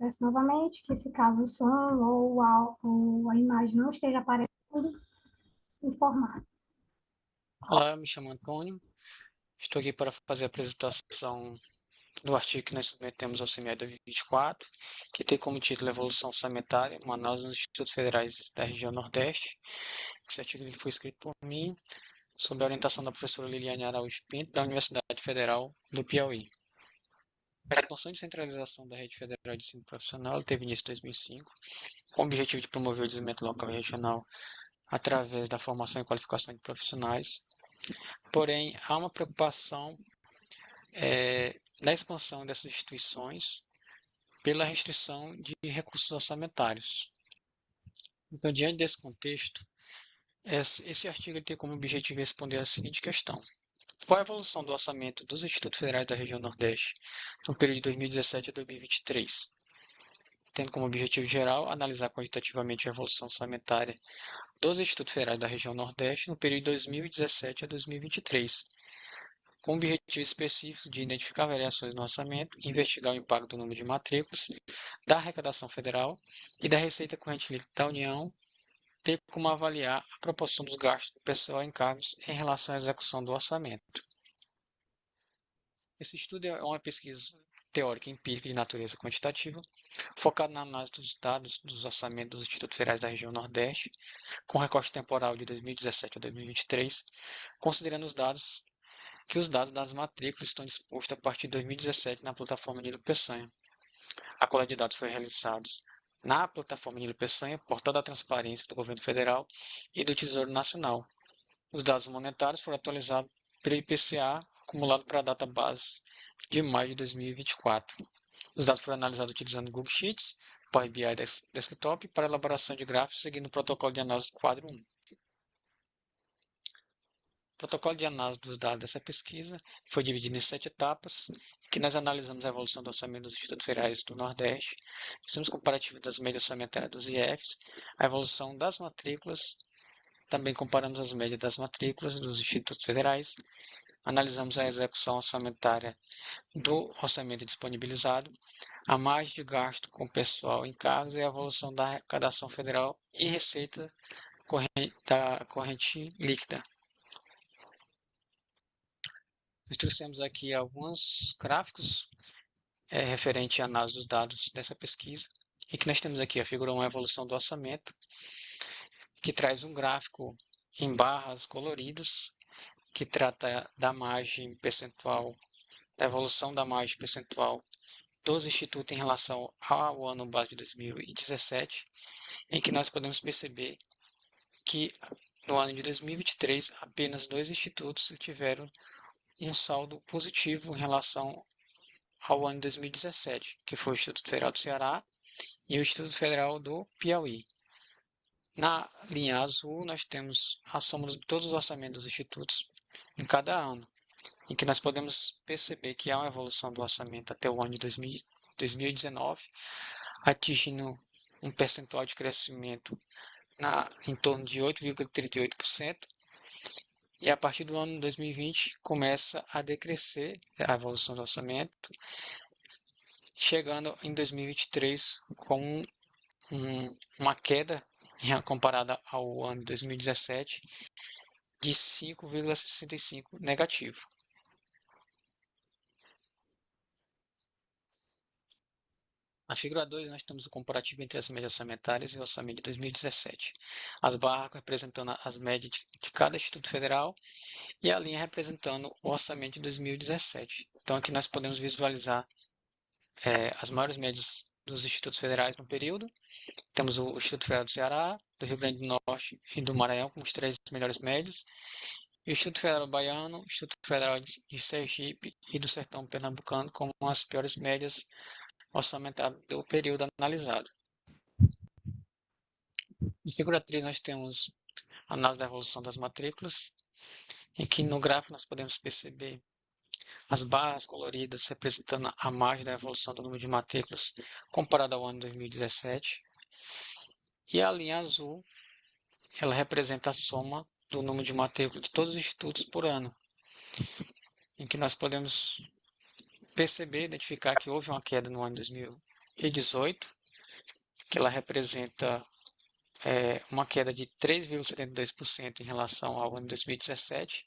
[SPEAKER 4] Peço novamente que, se caso o som ou a imagem não esteja aparecendo, informar.
[SPEAKER 6] Olá, eu me chamo Antônio. Estou aqui para fazer a apresentação do artigo que nós submetemos ao CME 2024, que tem como título Evolução Orçamentária, uma análise nos Institutos Federais da região Nordeste. Esse artigo ele foi escrito por mim, sob a orientação da professora Liliane Araújo Pinto, da Universidade Federal do Piauí. A expansão e descentralização da Rede Federal de Ensino Profissional teve início em 2005, com o objetivo de promover o desenvolvimento local e regional através da formação e qualificação de profissionais. Porém, há uma preocupação da expansão dessas instituições pela restrição de recursos orçamentários. Então, diante desse contexto, esse artigo tem como objetivo responder a seguinte questão: qual a evolução do orçamento dos Institutos Federais da região Nordeste no período de 2017 a 2023? Tendo como objetivo geral analisar quantitativamente a evolução orçamentária dos Institutos Federais da região Nordeste no período de 2017 a 2023, com o objetivo específico de identificar variações no orçamento, investigar o impacto do número de matrículas, da arrecadação federal e da receita corrente líquida da União, ter como avaliar a proporção dos gastos do pessoal em cargos em relação à execução do orçamento. Esse estudo é uma pesquisa teórica e empírica de natureza quantitativa, focada na análise dos dados dos orçamentos dos Institutos Federais da região Nordeste, com recorte temporal de 2017 a 2023, considerando os dados das matrículas estão dispostos a partir de 2017 na plataforma Nilo Peçanha. A coleta de dados foi realizada na plataforma Nilo Peçanha, portal da transparência do Governo Federal e do Tesouro Nacional. Os dados monetários foram atualizados pelo IPCA, acumulado para a data base de maio de 2024. Os dados foram analisados utilizando Google Sheets, Power BI Desktop para elaboração de gráficos seguindo o protocolo de análise do quadro 1. O protocolo de análise dos dados dessa pesquisa foi dividido em 7 etapas, em que nós analisamos a evolução do orçamento dos Institutos Federais do Nordeste, fizemos comparativo das médias orçamentárias dos IFs, a evolução das matrículas, também comparamos as médias das matrículas dos Institutos Federais, analisamos a execução orçamentária do orçamento disponibilizado, a margem de gasto com pessoal em cargos e a evolução da arrecadação federal e receita da corrente líquida. Nós trouxemos aqui alguns gráficos referente à análise dos dados dessa pesquisa, e que nós temos aqui a figura 1, a evolução do orçamento, que traz um gráfico em barras coloridas, que trata da margem percentual, da evolução da margem percentual dos institutos em relação ao ano base de 2017, em que nós podemos perceber que no ano de 2023 apenas 2 institutos tiveram um saldo positivo em relação ao ano de 2017, que foi o Instituto Federal do Ceará e o Instituto Federal do Piauí. Na linha azul, nós temos a soma de todos os orçamentos dos institutos em cada ano, em que nós podemos perceber que há uma evolução do orçamento até o ano de 2019, atingindo um percentual de crescimento em torno de 8,38%, e a partir do ano 2020 começa a decrescer a evolução do orçamento, chegando em 2023 com uma queda comparada ao ano de 2017 de 5,65 negativo. Na figura 2, nós temos o comparativo entre as médias orçamentárias e o orçamento de 2017. As barras representando as médias de cada Instituto Federal e a linha representando o orçamento de 2017. Então, aqui nós podemos visualizar as maiores médias dos institutos federais no período. Temos o Instituto Federal do Ceará, do Rio Grande do Norte e do Maranhão como os 3 melhores médias, e o Instituto Federal Baiano, o Instituto Federal de Sergipe e do Sertão Pernambucano como as piores médias orçamentárias do período analisado. Em figura 3 nós temos a análise da evolução das matrículas, em que no gráfico nós podemos perceber as barras coloridas representando a margem da evolução do número de matrículas comparado ao ano 2017. E a linha azul, ela representa a soma do número de matrículas de todos os institutos por ano, em que nós podemos perceber, identificar que houve uma queda no ano 2018, que ela representa uma queda de 3,72% em relação ao ano 2017,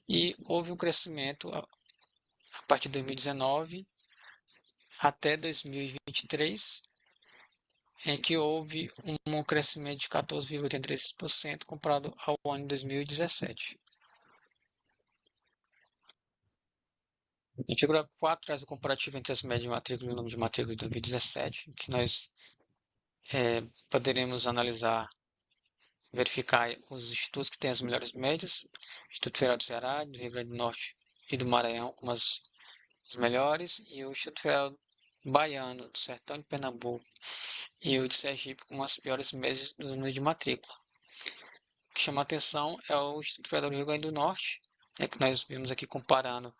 [SPEAKER 6] e houve um crescimento a partir de 2019 até 2023, em que houve um crescimento de 14,83% comparado ao ano de 2017. A figura 4 traz o comparativo entre as médias de matrícula e o número de matrícula de 2017, que nós poderemos analisar, verificar os institutos que têm as melhores médias, Instituto Federal do Ceará, do Rio Grande do Norte e do Maranhão como as melhores, e o Instituto Federal Baiano, do Sertão de Pernambuco e o de Sergipe como as piores médias do número de matrícula. O que chama a atenção é o Instituto Federal do Rio Grande do Norte, que nós vimos aqui comparando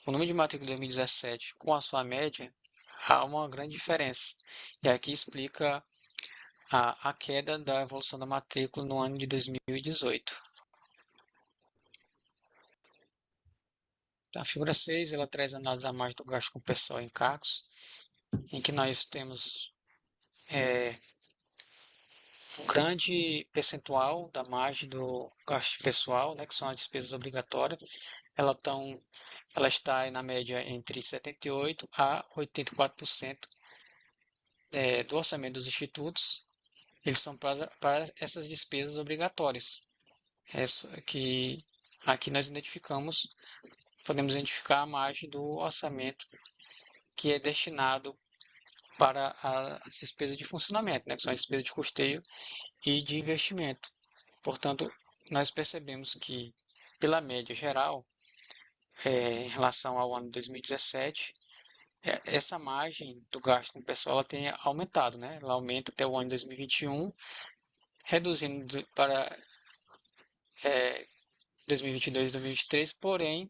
[SPEAKER 6] o número de matrícula de 2017 com a sua média, há uma grande diferença. E aqui explica a queda da evolução da matrícula no ano de 2018. Então, a figura 6 ela traz a análise da margem do gasto com pessoal e encargos, em que nós temos um grande percentual da margem do gasto pessoal, que são as despesas obrigatórias. Ela está na média entre 78% a 84% do orçamento dos institutos. Eles são para essas despesas obrigatórias. Que aqui nós podemos identificar a margem do orçamento que é destinado para as despesas de funcionamento, que são as despesas de custeio e de investimento. Portanto, nós percebemos que, pela média geral, em relação ao ano de 2017, essa margem do gasto com o pessoal ela tem aumentado, Ela aumenta até o ano de 2021, reduzindo para 2022 e 2023, porém,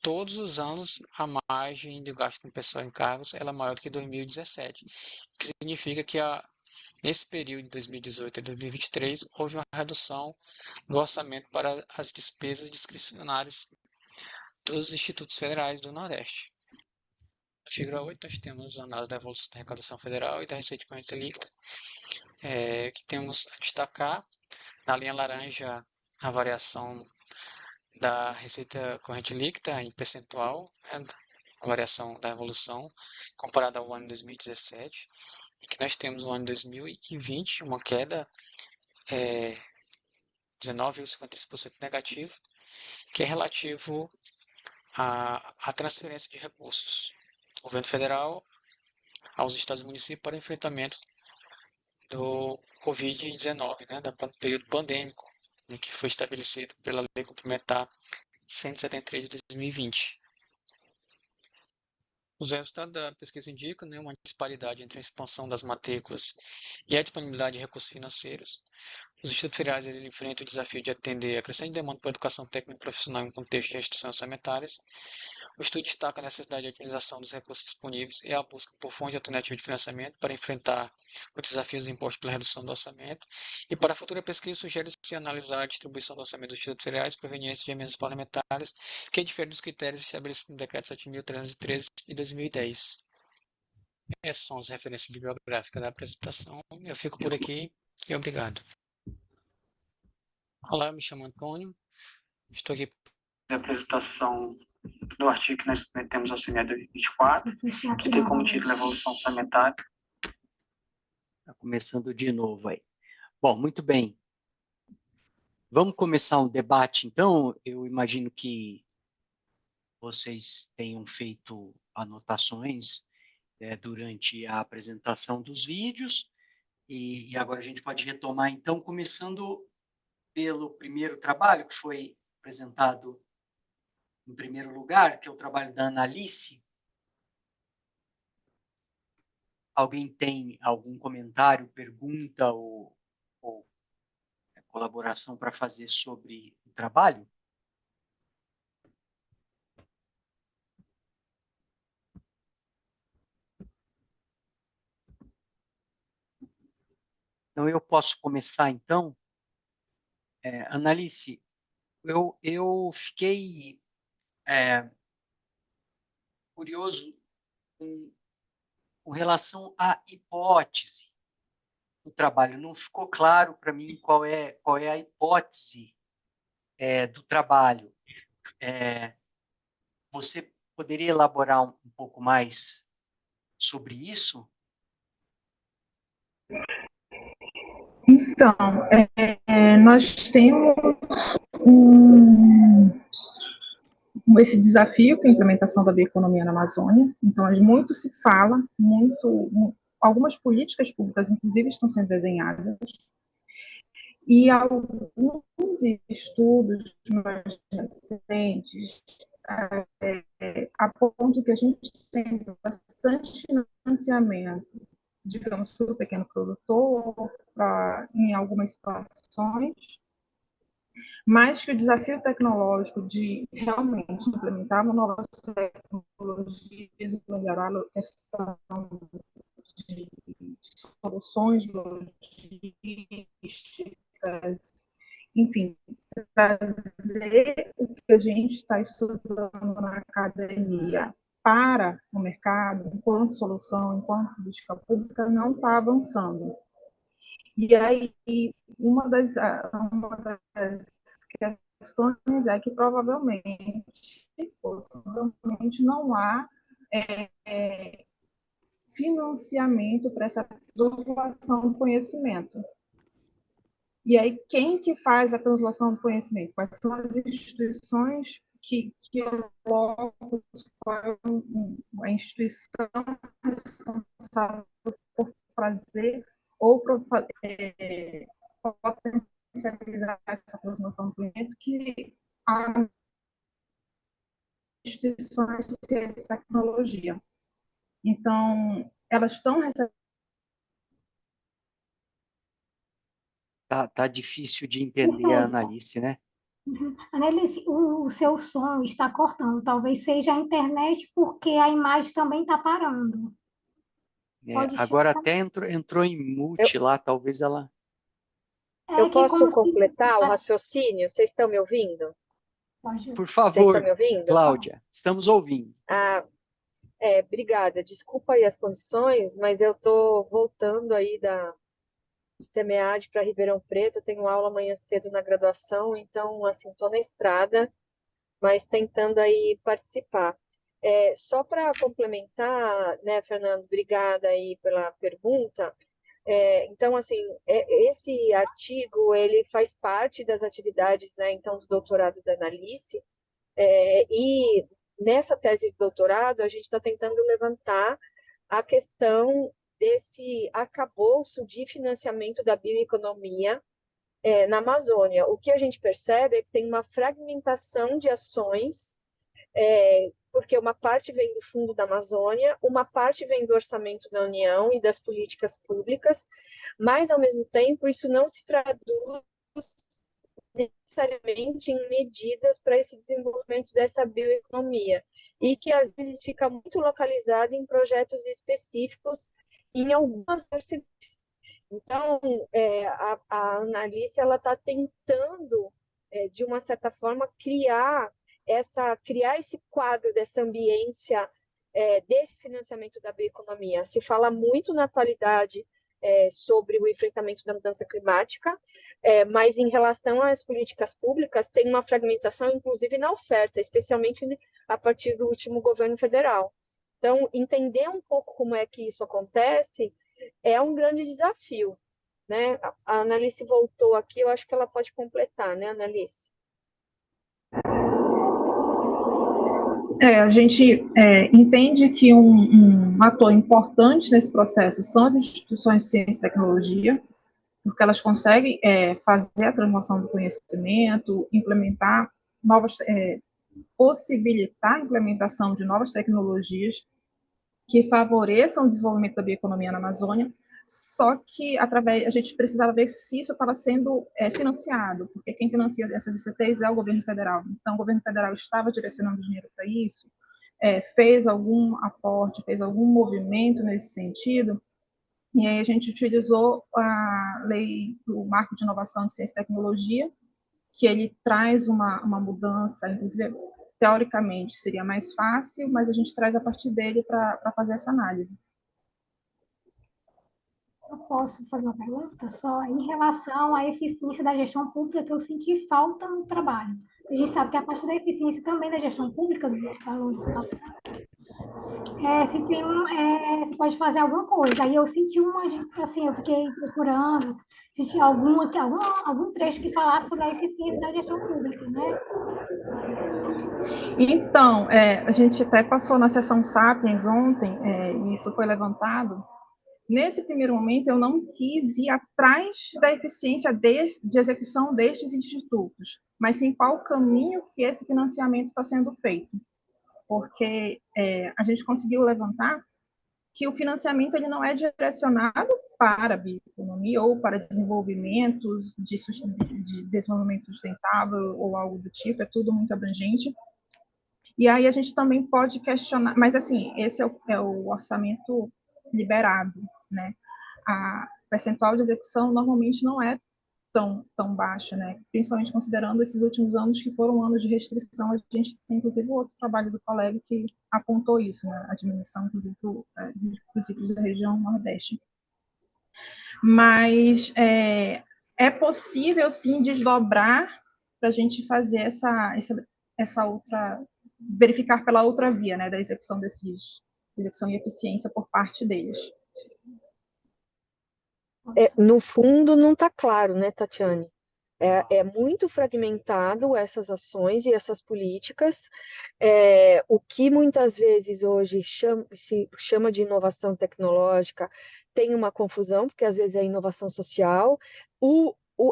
[SPEAKER 6] todos os anos a margem de gasto com pessoal em cargos ela é maior do que 2017, o que significa que nesse período de 2018 a 2023 houve uma redução do orçamento para as despesas discricionárias dos institutos federais do Nordeste. Na figura 8 nós temos a análise da evolução da arrecadação federal e da receita corrente líquida, que temos a destacar na linha laranja a variação da receita corrente líquida em percentual, a variação da evolução comparada ao ano de 2017, em que nós temos no ano de 2020 uma queda 19,53% negativa, que é relativo à transferência de recursos do governo federal aos estados e municípios para enfrentamento do Covid-19, do período pandêmico, que foi estabelecido pela Lei Complementar 173 de 2020. Os resultados da pesquisa indicam uma disparidade entre a expansão das matrículas e a disponibilidade de recursos financeiros, Os institutos federais ele enfrentam o desafio de atender a crescente demanda por educação técnica e profissional em contexto de restrições orçamentárias. O estudo destaca a necessidade de otimização dos recursos disponíveis e a busca por fontes alternativas de financiamento para enfrentar os desafios impostos pela redução do orçamento. E para a futura pesquisa, sugere-se analisar a distribuição do orçamento dos institutos federais provenientes de emendas parlamentares, que difere dos critérios estabelecidos no Decreto 7.313 de 2010. Essas são as referências bibliográficas da apresentação. Eu fico por aqui e obrigado. Olá, eu me chamo Antônio. Estou aqui para a apresentação do artigo que nós submetemos ao CNE 2024, que tem como título Evolução Orçamentária.
[SPEAKER 1] Está começando de novo aí. Bom, muito bem. Vamos começar um debate, então. Eu imagino que vocês tenham feito anotações durante a apresentação dos vídeos, e agora a gente pode retomar, então, começando pelo primeiro trabalho, que foi apresentado em primeiro lugar, que é o trabalho da Analice. Alguém tem algum comentário, pergunta ou colaboração para fazer sobre o trabalho? Então, eu posso começar, então. Analice, eu fiquei curioso com relação à hipótese do trabalho. Não ficou claro para mim qual é a hipótese do trabalho. Você poderia elaborar um pouco mais sobre isso?
[SPEAKER 2] Então, nós temos esse desafio que é a implementação da bioeconomia na Amazônia. Então, muito se fala, algumas políticas públicas, inclusive, estão sendo desenhadas, e alguns estudos mais recentes apontam que a gente tem bastante financiamento, digamos, para o pequeno produtor, em algumas situações, mas que o desafio tecnológico de realmente implementar novas tecnologias, melhorar a questão de soluções logísticas, enfim, trazer o que a gente está estudando na academia para o mercado, enquanto solução, enquanto política pública, não está avançando. E aí, uma das questões é que possivelmente não há financiamento para essa translação do conhecimento. E aí, quem que faz a translação do conhecimento? Quais são as instituições que colocam a instituição responsável por fazer ou potencializar essa transformação do conhecimento, que há instituições de ciência e tecnologia. Então, elas estão recebendo.
[SPEAKER 1] Tá difícil de entender a Analice, né?
[SPEAKER 4] Anelice, o seu som está cortando. Talvez seja a internet, porque a imagem também está parando.
[SPEAKER 1] Agora até entrou em mute lá, talvez ela...
[SPEAKER 9] Eu posso completar o raciocínio? Vocês estão me ouvindo?
[SPEAKER 1] Por
[SPEAKER 9] Vocês
[SPEAKER 1] favor,
[SPEAKER 9] estão me ouvindo?
[SPEAKER 1] Cláudia, estamos ouvindo.
[SPEAKER 9] Obrigada. Desculpa aí as condições, mas eu estou voltando aí do SEMEAD para Ribeirão Preto. Eu tenho aula amanhã cedo na graduação, então, assim, estou na estrada, mas tentando aí participar. Só para complementar, né, Fernando, obrigada aí pela pergunta. Então, assim, esse artigo, ele faz parte das atividades, né, então, do doutorado da Analice, e nessa tese de doutorado, a gente está tentando levantar a questão desse arcabouço de financiamento da bioeconomia na Amazônia. O que a gente percebe é que tem uma fragmentação de ações porque uma parte vem do Fundo da Amazônia, uma parte vem do orçamento da União e das políticas públicas, mas, ao mesmo tempo, isso não se traduz necessariamente em medidas para esse desenvolvimento dessa bioeconomia, e que, às vezes, fica muito localizado em projetos específicos em algumas universidades. Então, a Analice está tentando, de uma certa forma, criar esse quadro dessa ambiência, desse financiamento da bioeconomia. Se fala muito na atualidade sobre o enfrentamento da mudança climática, mas em relação às políticas públicas, tem uma fragmentação, inclusive na oferta, especialmente a partir do último governo federal. Então, entender um pouco como é que isso acontece é um grande desafio, né? A Analice voltou aqui, eu acho que ela pode completar, né, Analice?
[SPEAKER 2] A gente entende que um ator importante nesse processo são as instituições de ciência e tecnologia, porque elas conseguem fazer a transformação do conhecimento, implementar possibilitar a implementação de novas tecnologias que favoreçam o desenvolvimento da bioeconomia na Amazônia, só que a gente precisava ver se isso estava sendo financiado, porque quem financia essas ICTs é o governo federal. Então, o governo federal estava direcionando dinheiro para isso, fez algum aporte, fez algum movimento nesse sentido, e aí a gente utilizou a lei do Marco de Inovação de Ciência e Tecnologia, que ele traz uma mudança, inclusive, teoricamente, seria mais fácil, mas a gente traz a partir dele para fazer essa análise.
[SPEAKER 4] Eu posso fazer uma pergunta só em relação à eficiência da gestão pública que eu senti falta no trabalho. A gente sabe que a parte da eficiência também da gestão pública, do valor de informação, se pode fazer alguma coisa. Aí eu senti assim, eu fiquei procurando, assisti algum trecho que falasse sobre a eficiência da gestão pública, né?
[SPEAKER 2] Então, a gente até passou na sessão Sapiens ontem, e isso foi levantado. Nesse primeiro momento, eu não quis ir atrás da eficiência de execução destes institutos, mas sim qual o caminho que esse financiamento está sendo feito. Porque a gente conseguiu levantar que o financiamento ele não é direcionado para a bioeconomia ou para desenvolvimentos de desenvolvimento sustentável ou algo do tipo, é tudo muito abrangente. E aí a gente também pode questionar, mas assim, esse é o orçamento liberado, né? A percentual de execução normalmente não é tão baixa, né? Principalmente considerando esses últimos anos que foram anos de restrição. A gente tem, inclusive, outro trabalho do colega que apontou isso, né? A diminuição, inclusive, da região Nordeste. Mas é possível, sim, desdobrar para a gente fazer essa outra, verificar pela outra via, né, da execução execução e eficiência por parte deles.
[SPEAKER 9] No fundo, não está claro, né, Tatiane? É muito fragmentado essas ações e essas políticas, o que muitas vezes hoje se chama de inovação tecnológica tem uma confusão, porque às vezes é inovação social.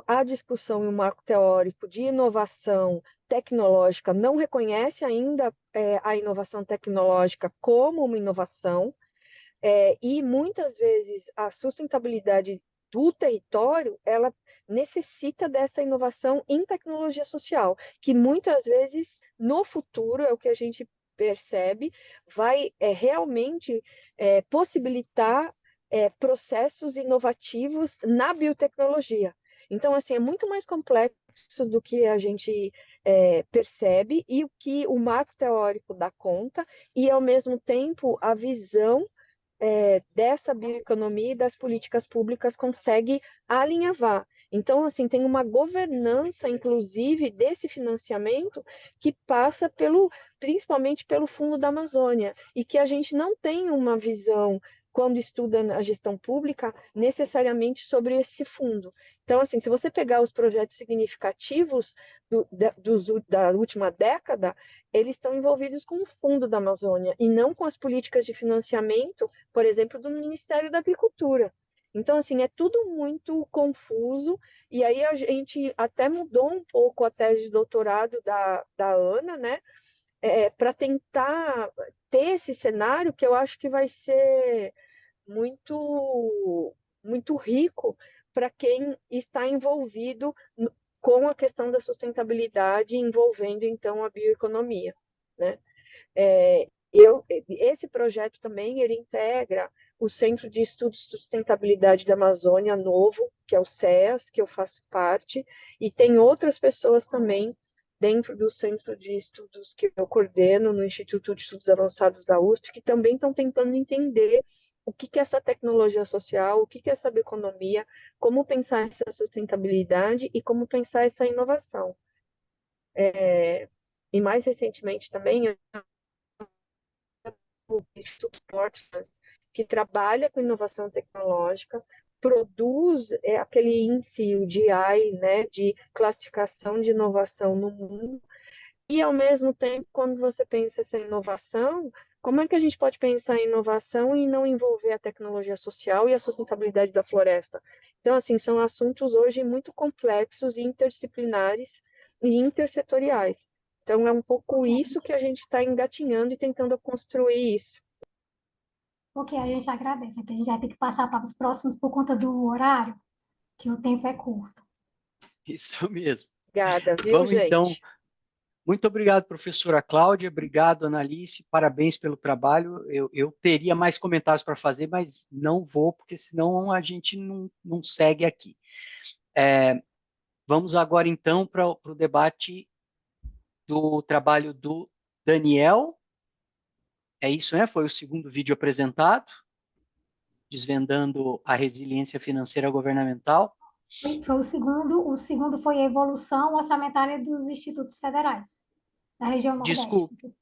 [SPEAKER 9] A discussão e o marco teórico de inovação tecnológica não reconhece ainda a inovação tecnológica como uma inovação, e muitas vezes a sustentabilidade do território, ela necessita dessa inovação em tecnologia social, que muitas vezes, no futuro, é o que a gente percebe, vai realmente possibilitar processos inovativos na biotecnologia. Então, assim, é muito mais complexo do que a gente percebe e o que o marco teórico dá conta, e, ao mesmo tempo, a visão dessa bioeconomia e das políticas públicas consegue alinhavar. Então, assim, tem uma governança, inclusive, desse financiamento que passa principalmente pelo Fundo da Amazônia, e que a gente não tem uma visão, quando estuda a gestão pública, necessariamente sobre esse fundo. Então, assim, se você pegar os projetos significativos da última década, eles estão envolvidos com o Fundo da Amazônia e não com as políticas de financiamento, por exemplo, do Ministério da Agricultura. Então, assim, é tudo muito confuso, e aí a gente até mudou um pouco a tese de doutorado da Ana, né? para tentar ter esse cenário que eu acho que vai ser muito, muito rico para quem está envolvido com a questão da sustentabilidade, envolvendo então a bioeconomia, né? Esse projeto também ele integra o Centro de Estudos de Sustentabilidade da Amazônia Novo, que é o CEAS, que eu faço parte, e tem outras pessoas também dentro do Centro de Estudos que eu coordeno no Instituto de Estudos Avançados da USP, que também estão tentando entender o que é essa tecnologia social, o que é essa bioeconomia, como pensar essa sustentabilidade e como pensar essa inovação. E mais recentemente também, o Instituto Portsmouth, que trabalha com inovação tecnológica, produz aquele índice, o GI, né, de classificação de inovação no mundo, e, ao mesmo tempo, quando você pensa essa inovação, como é que a gente pode pensar em inovação e não envolver a tecnologia social e a sustentabilidade da floresta? Então, assim, são assuntos hoje muito complexos e interdisciplinares e intersetoriais. Então, é um pouco isso que a gente está engatinhando e tentando construir isso.
[SPEAKER 4] Porque a gente agradece, que a gente vai ter que passar para os próximos por conta do horário, que o tempo é curto.
[SPEAKER 1] Isso mesmo.
[SPEAKER 9] Obrigada, viu,
[SPEAKER 1] Vamos então.
[SPEAKER 9] gente?
[SPEAKER 1] Muito obrigado, professora Cláudia. Obrigado, Analice. Parabéns pelo trabalho. Eu teria mais comentários para fazer, mas não vou, porque senão a gente não segue aqui. Vamos agora, então, para o debate do trabalho do Daniel. É isso, né? Foi o segundo vídeo apresentado, desvendando a resiliência financeira governamental.
[SPEAKER 4] Foi o segundo foi a evolução orçamentária dos institutos federais, da região Nordeste.
[SPEAKER 1] Desculpe,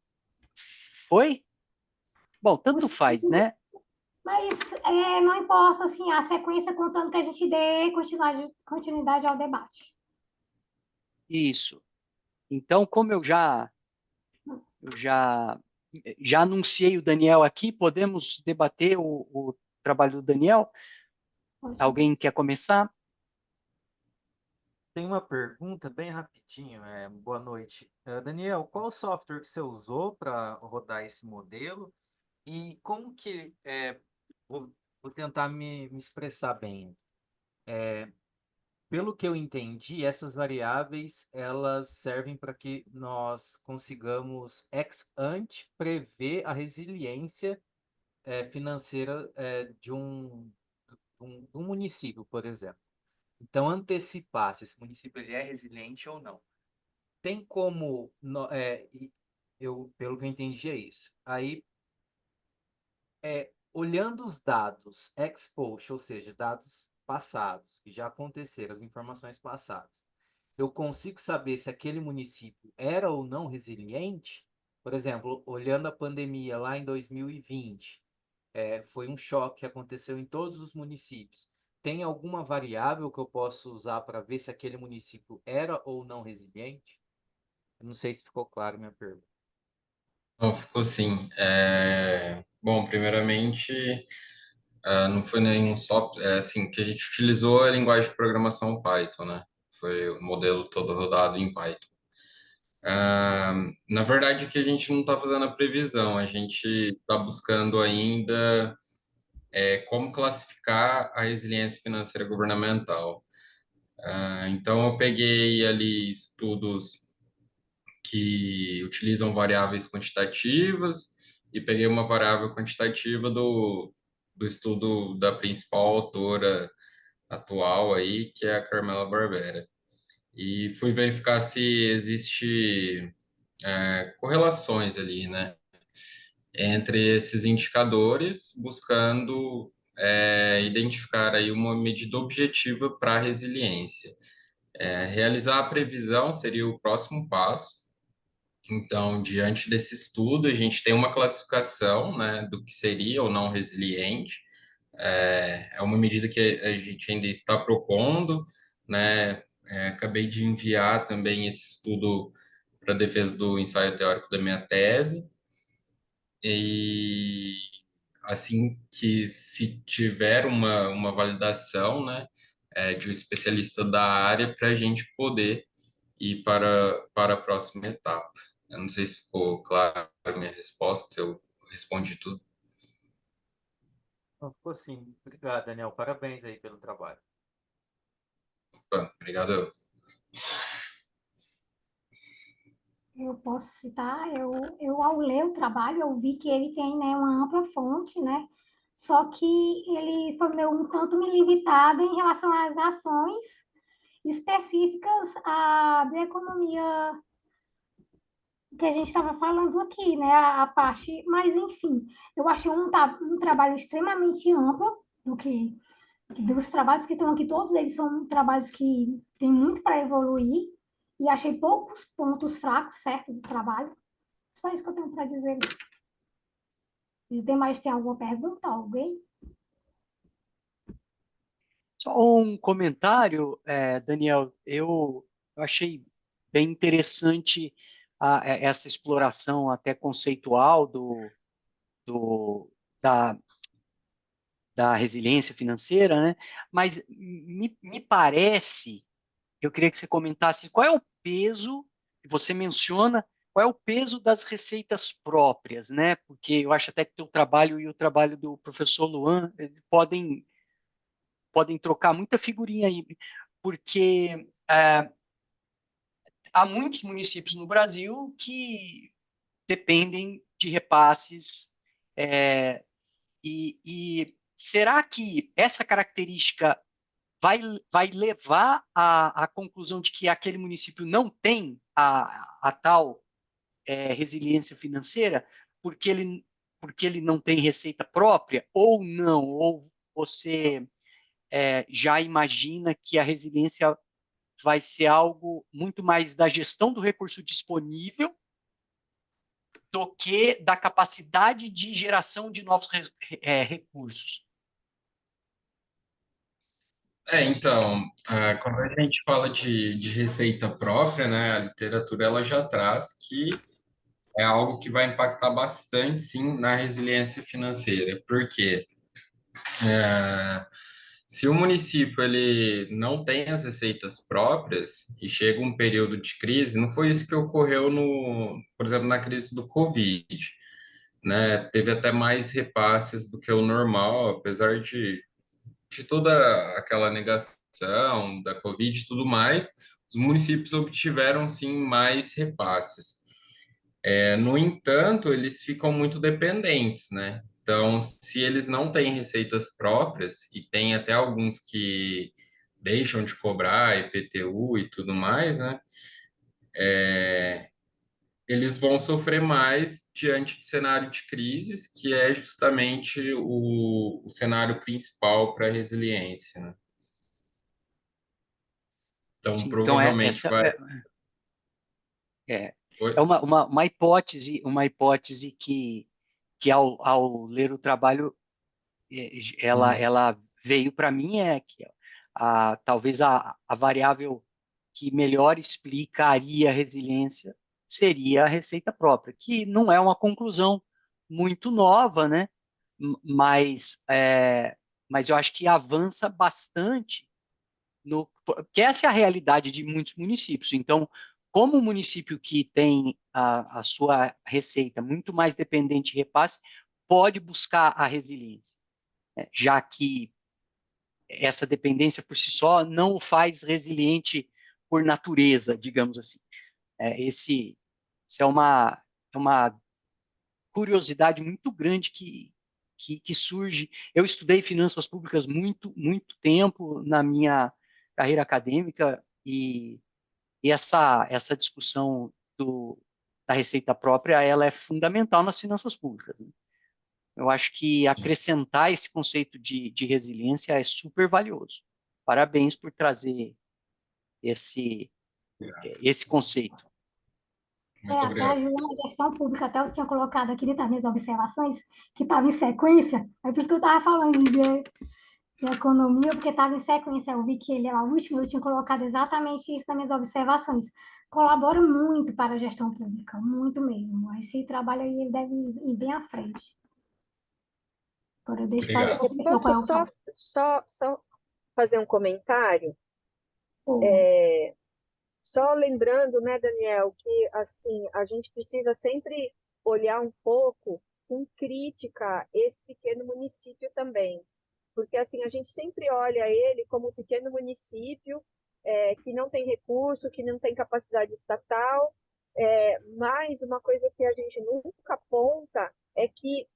[SPEAKER 1] foi? Bom, tanto faz, né?
[SPEAKER 4] Mas não importa, assim, a sequência contando que a gente dê continuidade ao debate.
[SPEAKER 1] Isso. Então, como eu já anunciei o Daniel aqui, podemos debater o trabalho do Daniel? Alguém quer começar?
[SPEAKER 5] Tem uma pergunta bem rapidinho. Boa noite. Daniel, qual software que você usou para rodar esse modelo? E como que... vou tentar me expressar bem. Pelo que eu entendi, essas variáveis elas servem para que nós consigamos ex ante prever a resiliência financeira de um município, por exemplo. Então, antecipar se esse município ele é resiliente ou não. Tem como, pelo que eu entendi, é isso. Aí, olhando os dados ex post, ou seja, dados passados, que já aconteceram, as informações passadas, eu consigo saber se aquele município era ou não resiliente. Por exemplo, olhando a pandemia lá em 2020, foi um choque que aconteceu em todos os municípios. Tem alguma variável que eu posso usar para ver se aquele município era ou não resiliente? Eu não sei se ficou claro a minha pergunta.
[SPEAKER 7] Não, ficou sim. Bom, primeiramente, não foi nenhum software, assim, que a gente utilizou a linguagem de programação Python, né? Foi o modelo todo rodado em Python. Na verdade, que a gente não está fazendo a previsão, a gente está buscando ainda como classificar a resiliência financeira governamental. Então, eu peguei ali estudos que utilizam variáveis quantitativas e peguei uma variável quantitativa do estudo da principal autora atual aí, que é a Carmela Barbera. E fui verificar se existe correlações ali, né, entre esses indicadores, buscando identificar aí uma medida objetiva para a resiliência. Realizar a previsão seria o próximo passo. Então, diante desse estudo, a gente tem uma classificação, né, do que seria ou não resiliente. É uma medida que a gente ainda está propondo, né? Acabei de enviar também esse estudo para a defesa do ensaio teórico da minha tese. E assim que se tiver uma validação, né, de um especialista da área, para a gente poder ir para a próxima etapa. Eu não sei se ficou claro a minha resposta, se eu respondi tudo.
[SPEAKER 5] Então, ficou sim. Obrigado, Daniel. Parabéns aí pelo trabalho.
[SPEAKER 7] Obrigado.
[SPEAKER 4] Eu posso citar, ao ler o trabalho, eu vi que ele tem, né, uma ampla fonte, né? Só que ele foi meio um tanto me limitado em relação às ações específicas à bioeconomia que a gente estava falando aqui, né? A parte, mas enfim, eu achei um trabalho extremamente amplo dos trabalhos que estão aqui, todos eles são trabalhos que têm muito para evoluir e achei poucos pontos fracos, certo, do trabalho. Só isso que eu tenho para dizer. Os demais têm alguma pergunta? Alguém?
[SPEAKER 1] Só um comentário, Daniel, eu achei bem interessante essa exploração até conceitual do, da, da resiliência financeira, né? Mas me parece, eu queria que você comentasse qual é o peso, que você menciona, qual é o peso das receitas próprias, né? Porque eu acho até que o teu trabalho e o trabalho do professor Luan podem trocar muita figurinha aí, porque há muitos municípios no Brasil que dependem de repasses, é, e será que essa característica vai, vai levar à conclusão de que aquele município não tem a tal resiliência financeira porque ele não tem receita própria, ou não? Ou você já imagina que a resiliência vai ser algo muito mais da gestão do recurso disponível do que da capacidade de geração de novos recursos?
[SPEAKER 7] Então, quando a gente fala de receita própria, né, a literatura ela já traz que é algo que vai impactar bastante, sim, na resiliência financeira. Por quê? Se o município ele não tem as receitas próprias e chega um período de crise, não foi isso que ocorreu no, por exemplo, na crise do Covid, né? Teve até mais repasses do que o normal, apesar de toda aquela negação da Covid e tudo mais, os municípios obtiveram sim mais repasses. No entanto, eles ficam muito dependentes, né? Então, se eles não têm receitas próprias, e tem até alguns que deixam de cobrar IPTU e tudo mais, né? Eles vão sofrer mais diante de cenário de crises, que é justamente o cenário principal para a resiliência, né? Então,
[SPEAKER 1] Então,
[SPEAKER 7] provavelmente vai.
[SPEAKER 1] é,
[SPEAKER 7] Oi?
[SPEAKER 1] é uma hipótese que ao ler o trabalho,
[SPEAKER 7] Hum.
[SPEAKER 1] ela veio para mim, que talvez a variável que melhor explicaria a resiliência seria a receita própria, que não é uma conclusão muito nova, né? Mas, mas eu acho que avança bastante porque essa é a realidade de muitos municípios. Então, como um município que tem a sua receita muito mais dependente de repasse, pode buscar a resiliência, né? Já que essa dependência por si só não o faz resiliente por natureza, digamos assim. Isso é uma curiosidade muito grande que surge. Eu estudei finanças públicas muito tempo na minha carreira acadêmica e essa discussão da receita própria, ela é fundamental nas finanças públicas, né? Eu acho que acrescentar esse conceito de resiliência é super valioso. Parabéns por trazer esse, esse conceito.
[SPEAKER 7] Muito
[SPEAKER 4] Até a
[SPEAKER 7] obrigado.
[SPEAKER 4] Juliana, a gestão pública, até eu tinha colocado aqui nas minhas observações, que estava em sequência, é por isso que eu estava falando de economia, porque estava em sequência, eu vi que ele era o último, eu tinha colocado exatamente isso nas minhas observações. Colabora muito para a gestão pública, muito mesmo. Esse trabalho aí ele deve ir bem à frente. Agora eu deixo para o
[SPEAKER 7] Obrigado.
[SPEAKER 9] Eu
[SPEAKER 4] professor
[SPEAKER 9] posso
[SPEAKER 4] qual é o
[SPEAKER 9] só,
[SPEAKER 4] caso.
[SPEAKER 9] só fazer um comentário?
[SPEAKER 4] Pô,
[SPEAKER 9] Só lembrando, né, Daniel, que assim, a gente precisa sempre olhar um pouco com crítica esse pequeno município também, porque assim a gente sempre olha ele como um pequeno município que não tem recurso, que não tem capacidade estatal, mas uma coisa que a gente nunca aponta é que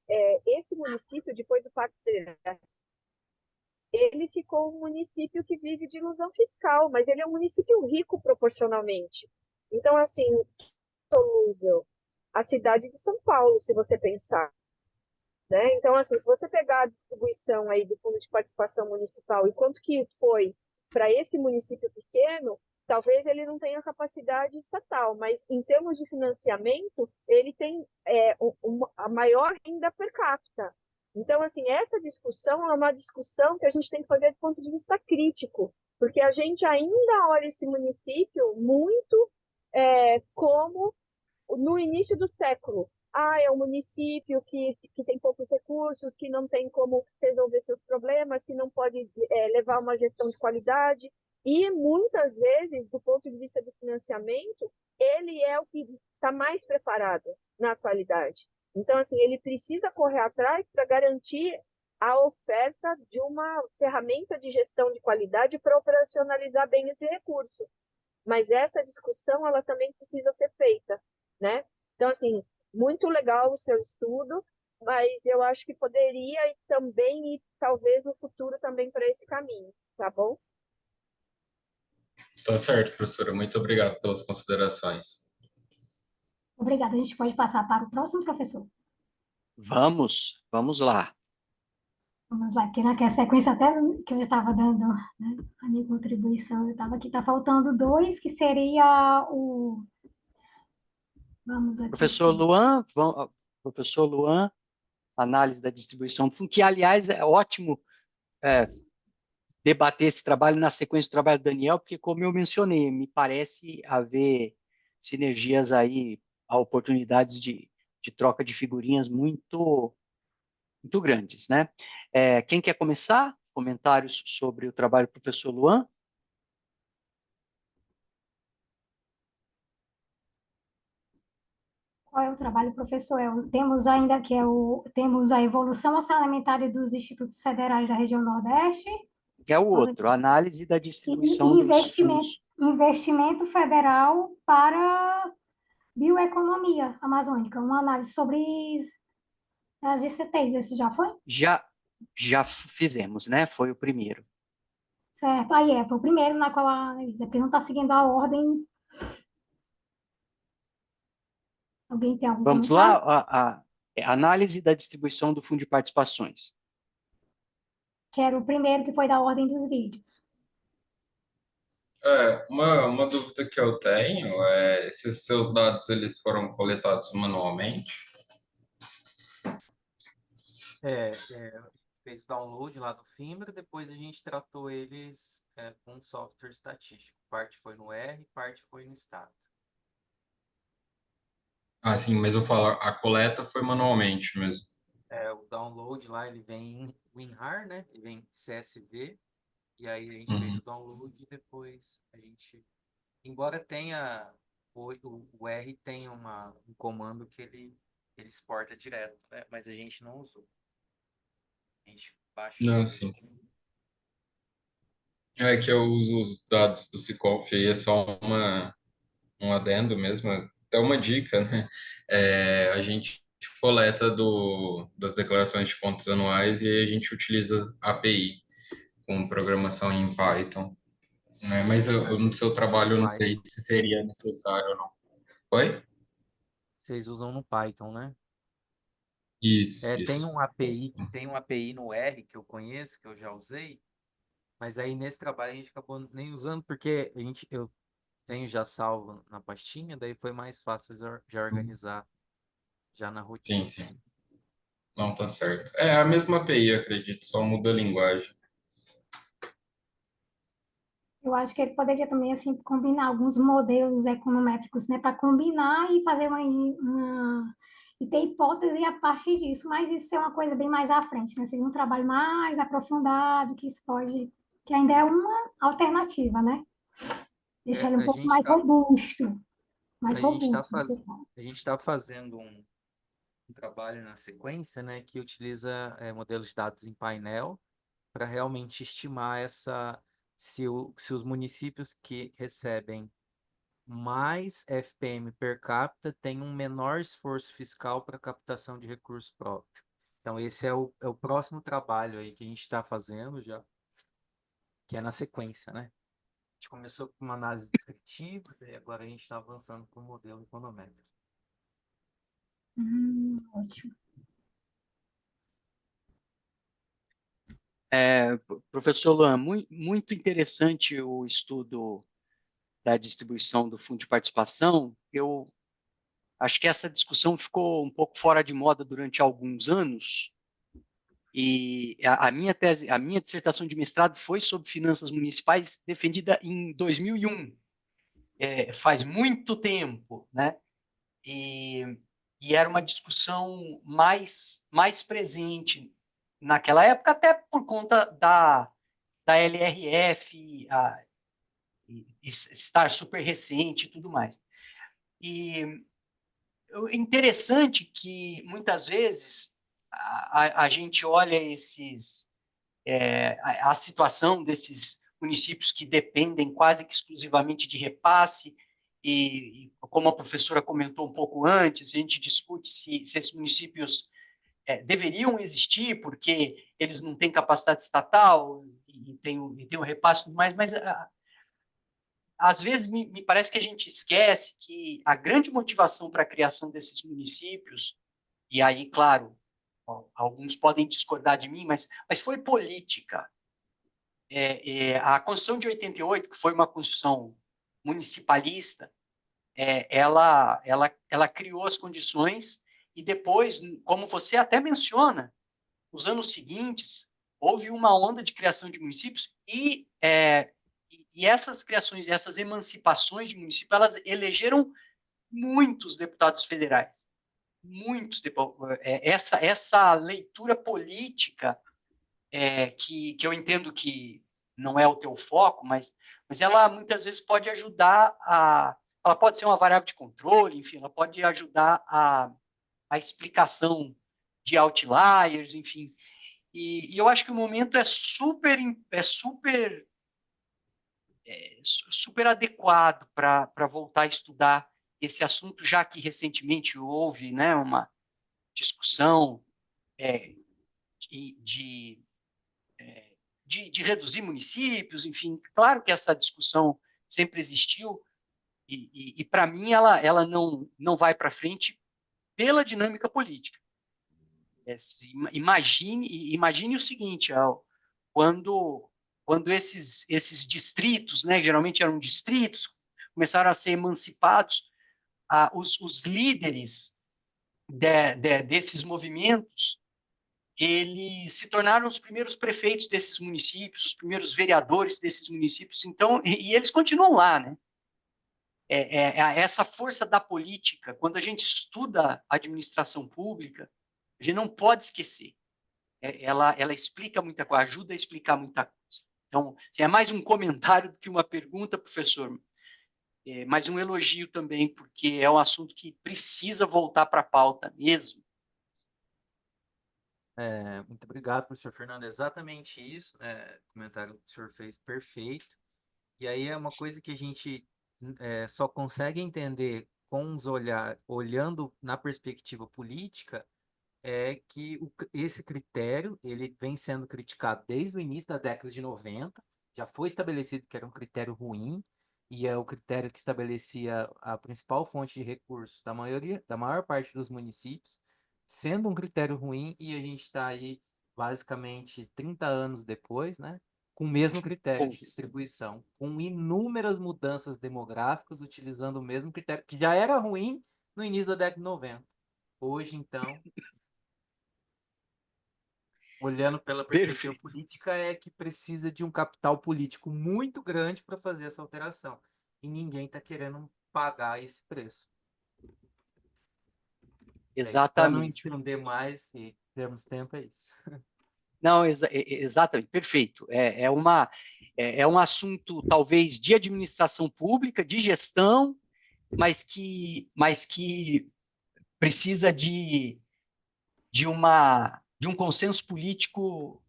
[SPEAKER 9] esse município, depois do Pacto Federal, ele ficou um município que vive de ilusão fiscal, mas ele é um município rico proporcionalmente. Então, assim, a cidade de São Paulo, se você pensar, né? Então, assim, se você pegar a distribuição aí do Fundo de Participação Municipal e quanto que foi para esse município pequeno, talvez ele não tenha capacidade estatal, mas em termos de financiamento, ele tem a maior renda per capita. Então, assim, essa discussão é uma discussão que a gente tem que fazer do ponto de vista crítico, porque a gente ainda olha esse município muito como no início do século. É um município que tem poucos recursos, que não tem como resolver seus problemas, que não pode levar uma gestão de qualidade. E, muitas vezes, do ponto de vista do financiamento, ele é o que está mais preparado na atualidade. Então, assim, ele precisa correr atrás para garantir a oferta de uma ferramenta de gestão de qualidade para operacionalizar bem esse recurso. Mas essa discussão, ela também precisa ser feita, né? Então, assim, muito legal o seu estudo, mas eu acho que poderia também ir, talvez, no futuro também para esse caminho, tá bom?
[SPEAKER 7] Tá certo, professora. Muito obrigado pelas considerações.
[SPEAKER 4] Obrigada. A gente pode passar para o próximo professor.
[SPEAKER 1] Vamos lá.
[SPEAKER 4] Vamos lá, porque naquela sequência até que eu estava dando, né, a minha contribuição, eu estava aqui, está faltando dois, que seria o... Vamos aqui,
[SPEAKER 1] Professor
[SPEAKER 4] sim.
[SPEAKER 1] Luan, professor Luan, análise da distribuição do fundo, que, aliás, é ótimo debater esse trabalho na sequência do trabalho do Daniel, porque, como eu mencionei, me parece haver sinergias aí, oportunidades de troca de figurinhas muito grandes, né? Quem quer começar? Comentários sobre o trabalho do professor Luan?
[SPEAKER 4] Qual é o trabalho, professor? Temos ainda que temos a evolução orçamentária dos institutos federais da região Nordeste
[SPEAKER 1] É o outro, análise da distribuição
[SPEAKER 4] e
[SPEAKER 1] dos fundos.
[SPEAKER 4] investimento federal para bioeconomia amazônica, uma análise sobre as ICTs. Esse já foi?
[SPEAKER 1] Já fizemos, né? Foi o primeiro.
[SPEAKER 4] Certo. Aí foi o primeiro na qual a analisa, porque não está seguindo a ordem. Alguém tem algum
[SPEAKER 1] Vamos
[SPEAKER 4] comentário?
[SPEAKER 1] lá, análise da distribuição do fundo de participações.
[SPEAKER 4] Que era o primeiro que foi da ordem dos vídeos.
[SPEAKER 7] Uma dúvida que eu tenho é: esses seus dados eles foram coletados manualmente?
[SPEAKER 5] Fez download lá do Fimbra, depois a gente tratou eles com um software estatístico. Parte foi no R, parte foi no Stata.
[SPEAKER 7] Ah, sim, mas eu falo, a coleta foi manualmente mesmo.
[SPEAKER 5] O download lá, ele vem em WinRAR, né? Ele vem em CSV, e aí a gente fez o download e depois a gente... Embora tenha... O R tem um comando que ele exporta direto, né? Mas a gente não usou. A gente baixou.
[SPEAKER 7] Não, sim. É que eu uso os dados do Siconf e é só um adendo mesmo, até uma dica, né? A gente coleta das declarações de contas anuais e aí a gente utiliza API com programação em Python, né? Mas no seu trabalho eu não sei se seria necessário ou não. Oi?
[SPEAKER 5] Vocês usam no Python, né?
[SPEAKER 7] Isso,
[SPEAKER 5] Tem
[SPEAKER 7] isso.
[SPEAKER 5] um API no R que eu conheço, que eu já usei, mas aí nesse trabalho a gente acabou nem usando, porque eu tenho já salvo na pastinha, daí foi mais fácil já organizar já na
[SPEAKER 7] Sim,
[SPEAKER 5] rotina.
[SPEAKER 7] sim. Não, tá certo. É a mesma API, eu acredito, só muda a linguagem.
[SPEAKER 4] Eu acho que ele poderia também, assim, combinar alguns modelos econométricos, né, para combinar e fazer e ter hipótese a partir disso, mas isso é uma coisa bem mais à frente, né? Seria um trabalho mais aprofundado, que isso pode, que ainda é uma alternativa, né? Deixar ele um
[SPEAKER 5] A
[SPEAKER 4] pouco
[SPEAKER 5] gente
[SPEAKER 4] mais
[SPEAKER 5] está
[SPEAKER 4] robusto. Mais
[SPEAKER 5] a gente tá
[SPEAKER 4] robusto,
[SPEAKER 5] faz,
[SPEAKER 4] pessoal.
[SPEAKER 5] a gente tá fazendo um trabalho na sequência, né, que utiliza modelos de dados em painel para realmente estimar se os municípios que recebem mais FPM per capita têm um menor esforço fiscal para captação de recursos próprios. Então, esse é o próximo trabalho aí que a gente está fazendo já, que é na sequência, né? A gente começou com uma análise descritiva e agora a gente está avançando para o modelo econométrico.
[SPEAKER 4] Ótimo.
[SPEAKER 1] Professor Luan, muito interessante o estudo da distribuição do fundo de participação. Eu acho que essa discussão ficou um pouco fora de moda durante alguns anos, e a minha tese, a minha dissertação de mestrado foi sobre finanças municipais, defendida em 2001, faz muito tempo, né? E, e era uma discussão mais presente naquela época, até por conta da LRF estar super recente e tudo mais. E interessante que, muitas vezes, a gente olha a situação desses municípios que dependem quase que exclusivamente de repasse, e como a professora comentou um pouco antes, a gente discute se esses municípios deveriam existir, porque eles não têm capacidade estatal e tem o repasse e tudo mais, mas às vezes me parece que a gente esquece que a grande motivação para a criação desses municípios, e aí, claro, alguns podem discordar de mim, mas foi política. A Constituição de 88, que foi uma Constituição municipalista, ela criou as condições e depois, como você até menciona, nos anos seguintes, houve uma onda de criação de municípios e essas criações, essas emancipações de municípios, elas elegeram muitos deputados federais. Muitos essa leitura política que eu entendo que não é o teu foco, mas ela muitas vezes pode ajudar ela pode ser uma variável de controle, enfim, ela pode ajudar a explicação de outliers, enfim. E eu acho que o momento é super adequado para voltar a estudar esse assunto, já que recentemente houve, né, uma discussão de, de, de reduzir municípios, enfim. Claro que essa discussão sempre existiu, e para mim ela não vai para frente pela dinâmica política. Imagine o seguinte, quando esses distritos, né, geralmente eram distritos, começaram a ser emancipados, os líderes desses movimentos, eles se tornaram os primeiros prefeitos desses municípios, os primeiros vereadores desses municípios, então, e eles continuam lá, né? Essa força da política, quando a gente estuda administração pública, a gente não pode esquecer. Ela explica muita coisa, ajuda a explicar muita coisa. Então, assim, é mais um comentário do que uma pergunta, professor, mas um elogio também, porque é um assunto que precisa voltar para a pauta mesmo.
[SPEAKER 5] Muito obrigado, professor Fernando. Exatamente isso, né? O comentário que o senhor fez, perfeito. E aí é uma coisa que a gente só consegue entender com olhando na perspectiva política, é que esse critério ele vem sendo criticado desde o início da década de 90, já foi estabelecido que era um critério ruim, e é o critério que estabelecia a principal fonte de recursos da maior parte dos municípios, sendo um critério ruim, e a gente está aí basicamente 30 anos depois, né? Com o mesmo critério de distribuição, com inúmeras mudanças demográficas, utilizando o mesmo critério, que já era ruim no início da década de 90. Hoje, então, olhando pela perspectiva
[SPEAKER 1] Perfeito.
[SPEAKER 5] política, é que precisa de um capital político muito grande para fazer essa alteração. E ninguém está querendo pagar esse preço. É isso. Para não
[SPEAKER 1] Exatamente.
[SPEAKER 5] estender mais e termos tempo, é isso.
[SPEAKER 1] Não, exatamente, perfeito. É um assunto, talvez, de administração pública, de gestão, mas que precisa de um consenso político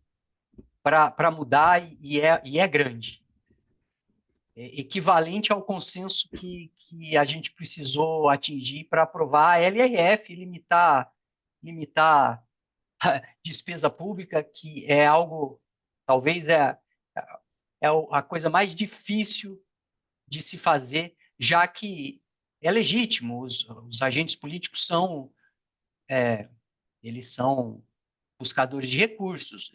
[SPEAKER 1] para mudar e é grande. É equivalente ao consenso que a gente precisou atingir para aprovar a LRF, limitar a despesa pública, que é algo, talvez a coisa mais difícil de se fazer, já que é legítimo, os agentes políticos eles são buscadores de recursos.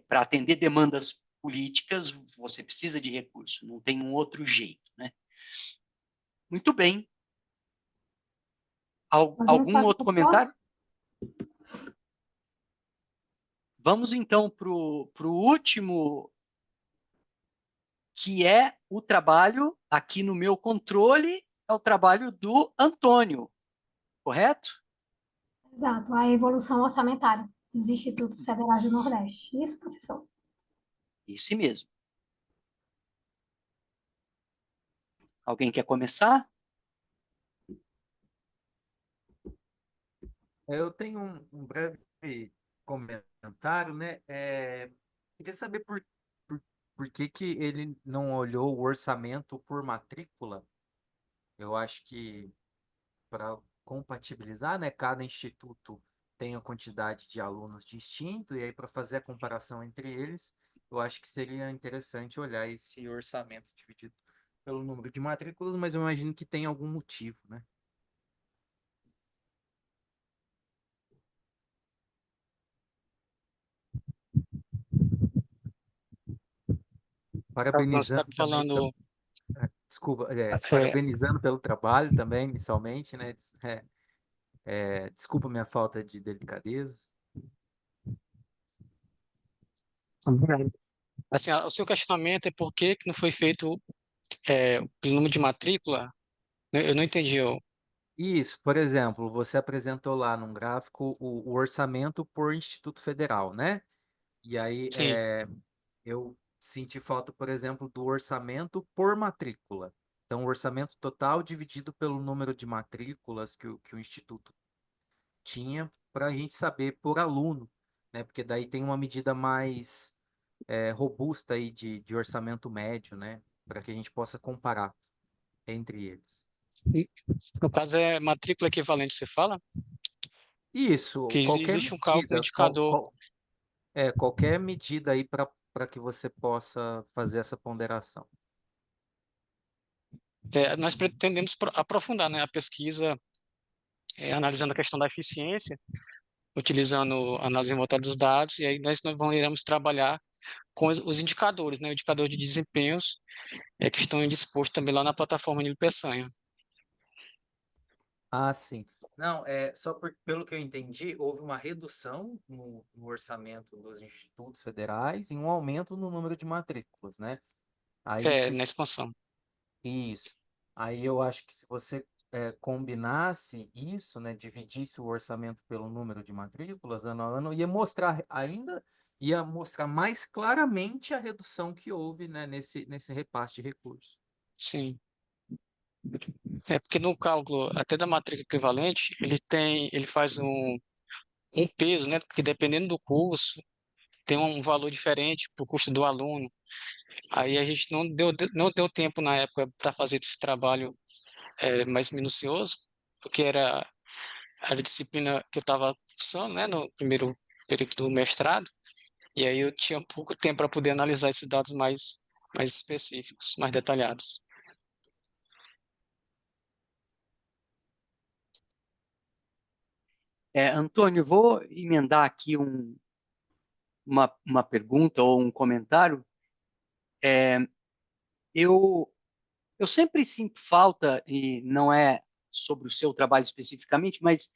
[SPEAKER 1] Para atender demandas políticas, você precisa de recurso, não tem um outro jeito, né? Muito bem.
[SPEAKER 4] Podemos
[SPEAKER 1] Algum
[SPEAKER 4] passar
[SPEAKER 1] outro
[SPEAKER 4] para o próximo?
[SPEAKER 1] comentário? Vamos então para o último, que é o trabalho, aqui no meu controle, é o trabalho do Antônio, correto?
[SPEAKER 4] Exato, a evolução orçamentária dos Institutos Federais do Nordeste. Isso, professor?
[SPEAKER 1] Isso mesmo. Alguém quer começar?
[SPEAKER 5] Eu tenho um breve comentário, né? Queria saber por que que ele não olhou o orçamento por matrícula. Eu acho que para compatibilizar, né? Cada instituto tem a quantidade de alunos distinto, e aí para fazer a comparação entre eles, eu acho que seria interessante olhar esse orçamento dividido pelo número de matrículas, mas eu imagino que tem algum motivo, né?
[SPEAKER 6] Nós
[SPEAKER 5] Parabenizando
[SPEAKER 6] estamos
[SPEAKER 5] também pelo,
[SPEAKER 6] falando,
[SPEAKER 5] desculpa,
[SPEAKER 6] é,
[SPEAKER 5] parabenizando pelo trabalho também, inicialmente, né? Desculpa minha falta de delicadeza.
[SPEAKER 6] assim, o seu questionamento é por que que não foi feito pelo número de matrícula? Eu não entendi.
[SPEAKER 5] Isso, por exemplo, você apresentou lá num gráfico o orçamento por Instituto Federal, né? E aí
[SPEAKER 6] Sim,
[SPEAKER 5] eu senti falta, por exemplo, do orçamento por matrícula. Então, o orçamento total dividido pelo número de matrículas que o Instituto tinha, para a gente saber por aluno, né? Porque daí tem uma medida mais robusta aí de orçamento médio, né? Para que a gente possa comparar entre eles.
[SPEAKER 6] no caso é matrícula equivalente, você fala?
[SPEAKER 5] Isso,
[SPEAKER 6] Que
[SPEAKER 5] qualquer
[SPEAKER 6] existe um cálculo, um
[SPEAKER 5] medida,
[SPEAKER 6] indicador.
[SPEAKER 5] qualquer medida aí para que você possa fazer essa ponderação.
[SPEAKER 6] Nós pretendemos aprofundar, né, a pesquisa, analisando a questão da eficiência, utilizando análise envoltória dos dados, e aí nós iremos trabalhar com os indicadores, né, o indicador de desempenhos, que estão dispostos também lá na plataforma Nilo Peçanha.
[SPEAKER 5] Ah, sim. Não, pelo que eu entendi, houve uma redução no orçamento dos institutos federais e um aumento no número de matrículas, né? Aí se
[SPEAKER 6] Na expansão.
[SPEAKER 5] Isso. Aí eu acho que se você combinasse isso, né, dividisse o orçamento pelo número de matrículas ano a ano, ia mostrar mais claramente a redução que houve, né, nesse repasse de recursos.
[SPEAKER 6] Sim. É porque no cálculo até da matrícula equivalente, ele faz um peso, né? Porque dependendo do curso, tem um valor diferente para o custo do aluno. Aí a gente não deu tempo na época para fazer esse trabalho mais minucioso, porque era a disciplina que eu estava cursando, né? No primeiro período do mestrado, e aí eu tinha pouco tempo para poder analisar esses dados mais específicos, mais detalhados.
[SPEAKER 1] Antônio, vou emendar aqui uma pergunta ou um comentário. Eu, eu sempre sinto falta, e não é sobre o seu trabalho especificamente, mas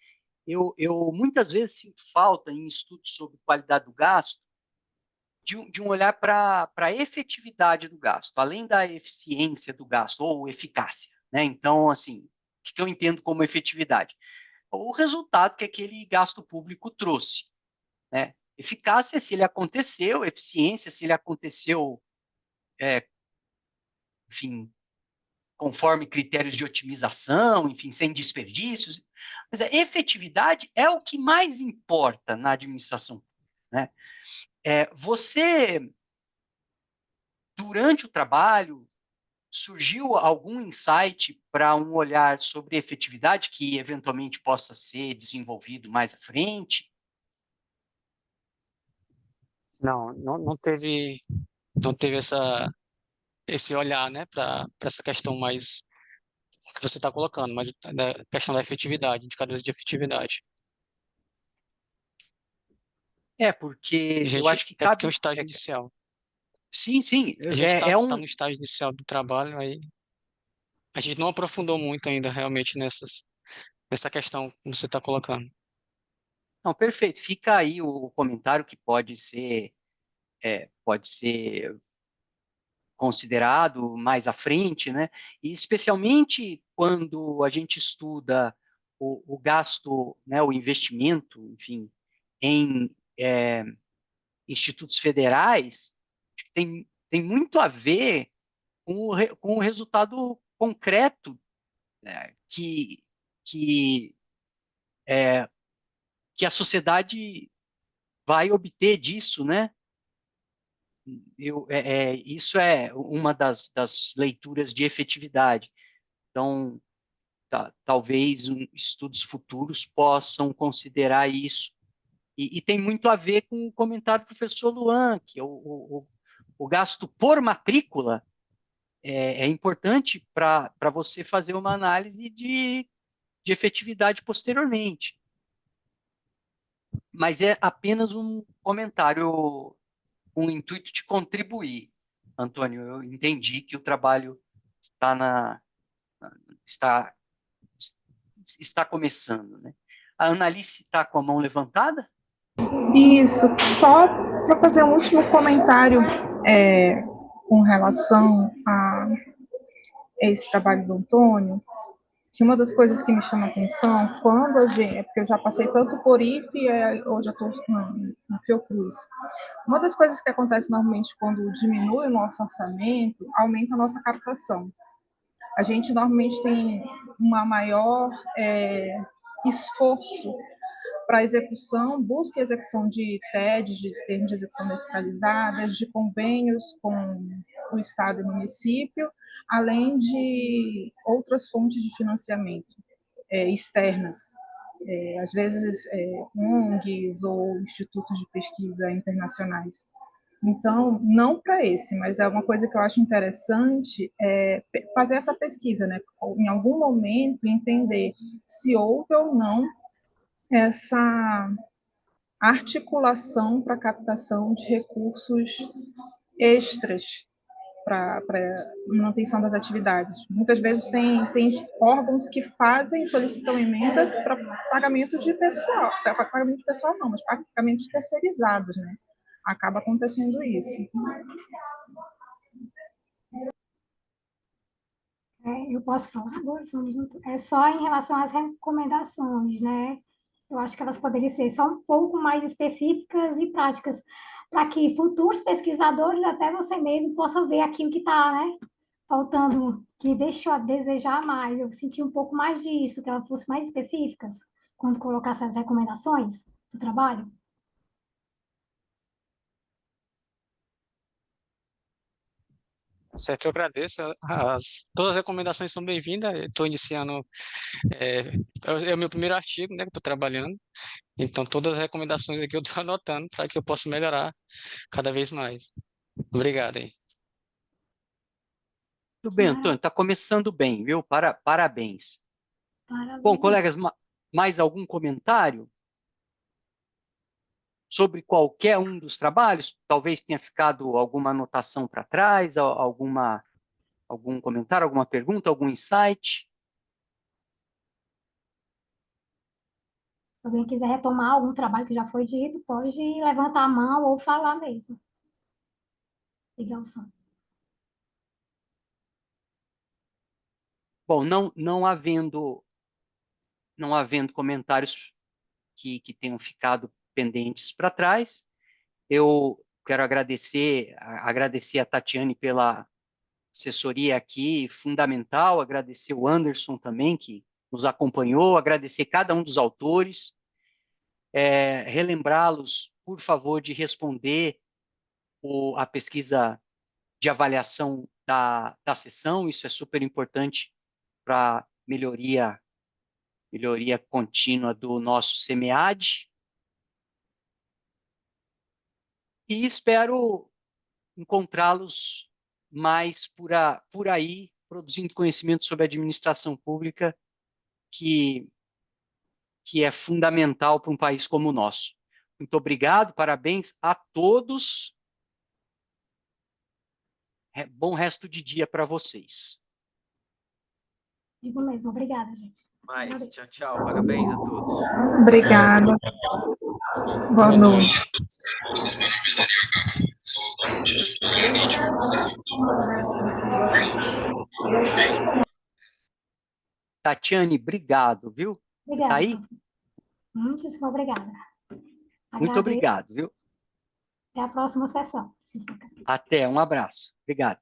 [SPEAKER 1] eu muitas vezes sinto falta em estudos sobre qualidade do gasto, de um olhar para a efetividade do gasto, além da eficiência do gasto, ou eficácia, né? Então, assim, o que eu entendo como efetividade? O resultado que aquele gasto público trouxe, né? Eficácia, se ele aconteceu, eficiência, se ele aconteceu, enfim, conforme critérios de otimização, enfim, sem desperdícios. Mas a efetividade é o que mais importa na administração pública, né? Você, durante o trabalho, surgiu algum insight para um olhar sobre efetividade que eventualmente possa ser desenvolvido mais à frente?
[SPEAKER 6] Não teve esse olhar, né, para essa questão mais que você está colocando, mas da questão da efetividade, indicadores de efetividade.
[SPEAKER 1] Porque eu acho que
[SPEAKER 6] É porque é um
[SPEAKER 1] cabe.
[SPEAKER 6] estágio inicial.
[SPEAKER 1] Sim, sim,
[SPEAKER 6] A gente está
[SPEAKER 1] é
[SPEAKER 6] tá
[SPEAKER 1] um.
[SPEAKER 6] no estágio inicial do trabalho, aí a gente não aprofundou muito ainda realmente nessa questão que você está colocando.
[SPEAKER 1] Não, perfeito. Fica aí o comentário que pode ser considerado mais à frente, né? E especialmente quando a gente estuda o gasto, né, o investimento, enfim, em institutos federais, tem muito a ver com o resultado concreto, né, que, que a sociedade vai obter disso, né? Isso é uma das leituras de efetividade. Então, talvez estudos futuros possam considerar isso. E tem muito a ver com o comentário do professor Luan, que o gasto por matrícula é importante para você fazer uma análise de efetividade posteriormente. Mas é apenas um comentário com o intuito de contribuir. Antônio, eu entendi que o trabalho está está, está começando, né? A Analice está com a mão levantada?
[SPEAKER 2] Isso, só para fazer um último comentário com relação a esse trabalho do Antônio, que uma das coisas que me chama a atenção, quando a gente, porque eu já passei tanto por IFE e hoje eu estou na Fiocruz, uma das coisas que acontece normalmente quando diminui o nosso orçamento, aumenta a nossa captação. A gente normalmente tem uma maior esforço para execução, busca e execução de TEDs, de termos de execução descentralizadas, de convênios com o Estado e o município, além de outras fontes de financiamento externas, às vezes ONGs ou institutos de pesquisa internacionais. Então, não para esse, mas é uma coisa que eu acho interessante fazer essa pesquisa, né? Em algum momento entender se houve ou não essa articulação para captação de recursos extras para manutenção das atividades. Muitas vezes tem órgãos que fazem, solicitam emendas para pagamento de pessoal, para pagamento de pessoal não, mas pagamento de terceirizados, né? Acaba acontecendo isso.
[SPEAKER 4] Eu posso falar agora, só um minuto? É só em relação às recomendações, né? Eu acho que elas poderiam ser só um pouco mais específicas e práticas, para que futuros pesquisadores, até você mesmo, possam ver aquilo que está, né, faltando, que deixou a desejar mais. Eu senti um pouco mais disso, que elas fossem mais específicas, quando colocasse as recomendações do trabalho.
[SPEAKER 6] Certo, eu agradeço. Todas as recomendações são bem-vindas. Estou iniciando, é o meu primeiro artigo, né, que estou trabalhando. Então, todas as recomendações aqui eu estou anotando para que eu possa melhorar cada vez mais. Obrigado aí.
[SPEAKER 1] Tudo bem, Antônio, está começando bem, viu? Parabéns. Bom,
[SPEAKER 4] Parabéns.
[SPEAKER 1] colegas, mais algum comentário sobre qualquer um dos trabalhos? Talvez tenha ficado alguma anotação para trás, algum comentário, alguma pergunta, algum insight?
[SPEAKER 4] Se alguém quiser retomar algum trabalho que já foi dito, pode levantar a mão ou falar mesmo. Ligar o som.
[SPEAKER 1] Bom, não havendo comentários que tenham ficado pendentes para trás. Eu quero agradecer a Tatiane pela assessoria aqui, fundamental, agradecer o Anderson também, que nos acompanhou, agradecer cada um dos autores, relembrá-los, por favor, de responder a pesquisa de avaliação da sessão, isso é super importante para melhoria contínua do nosso SEMEAD. E espero encontrá-los mais por aí, produzindo conhecimento sobre administração pública, que é fundamental para um país como o nosso. Muito obrigado, parabéns a todos. Bom resto de dia para vocês.
[SPEAKER 4] Digo mesmo, obrigada, gente.
[SPEAKER 5] Mais, tchau, tchau. Parabéns a todos.
[SPEAKER 2] Obrigada. Boa noite.
[SPEAKER 1] Tatiane, obrigado, viu?
[SPEAKER 4] Obrigada.
[SPEAKER 1] Tá aí?
[SPEAKER 4] Muitíssimo obrigada.
[SPEAKER 1] Muito
[SPEAKER 4] Agradeço.
[SPEAKER 1] obrigado, viu?
[SPEAKER 4] Até a próxima sessão. Se for.
[SPEAKER 1] Até, um abraço. Obrigado.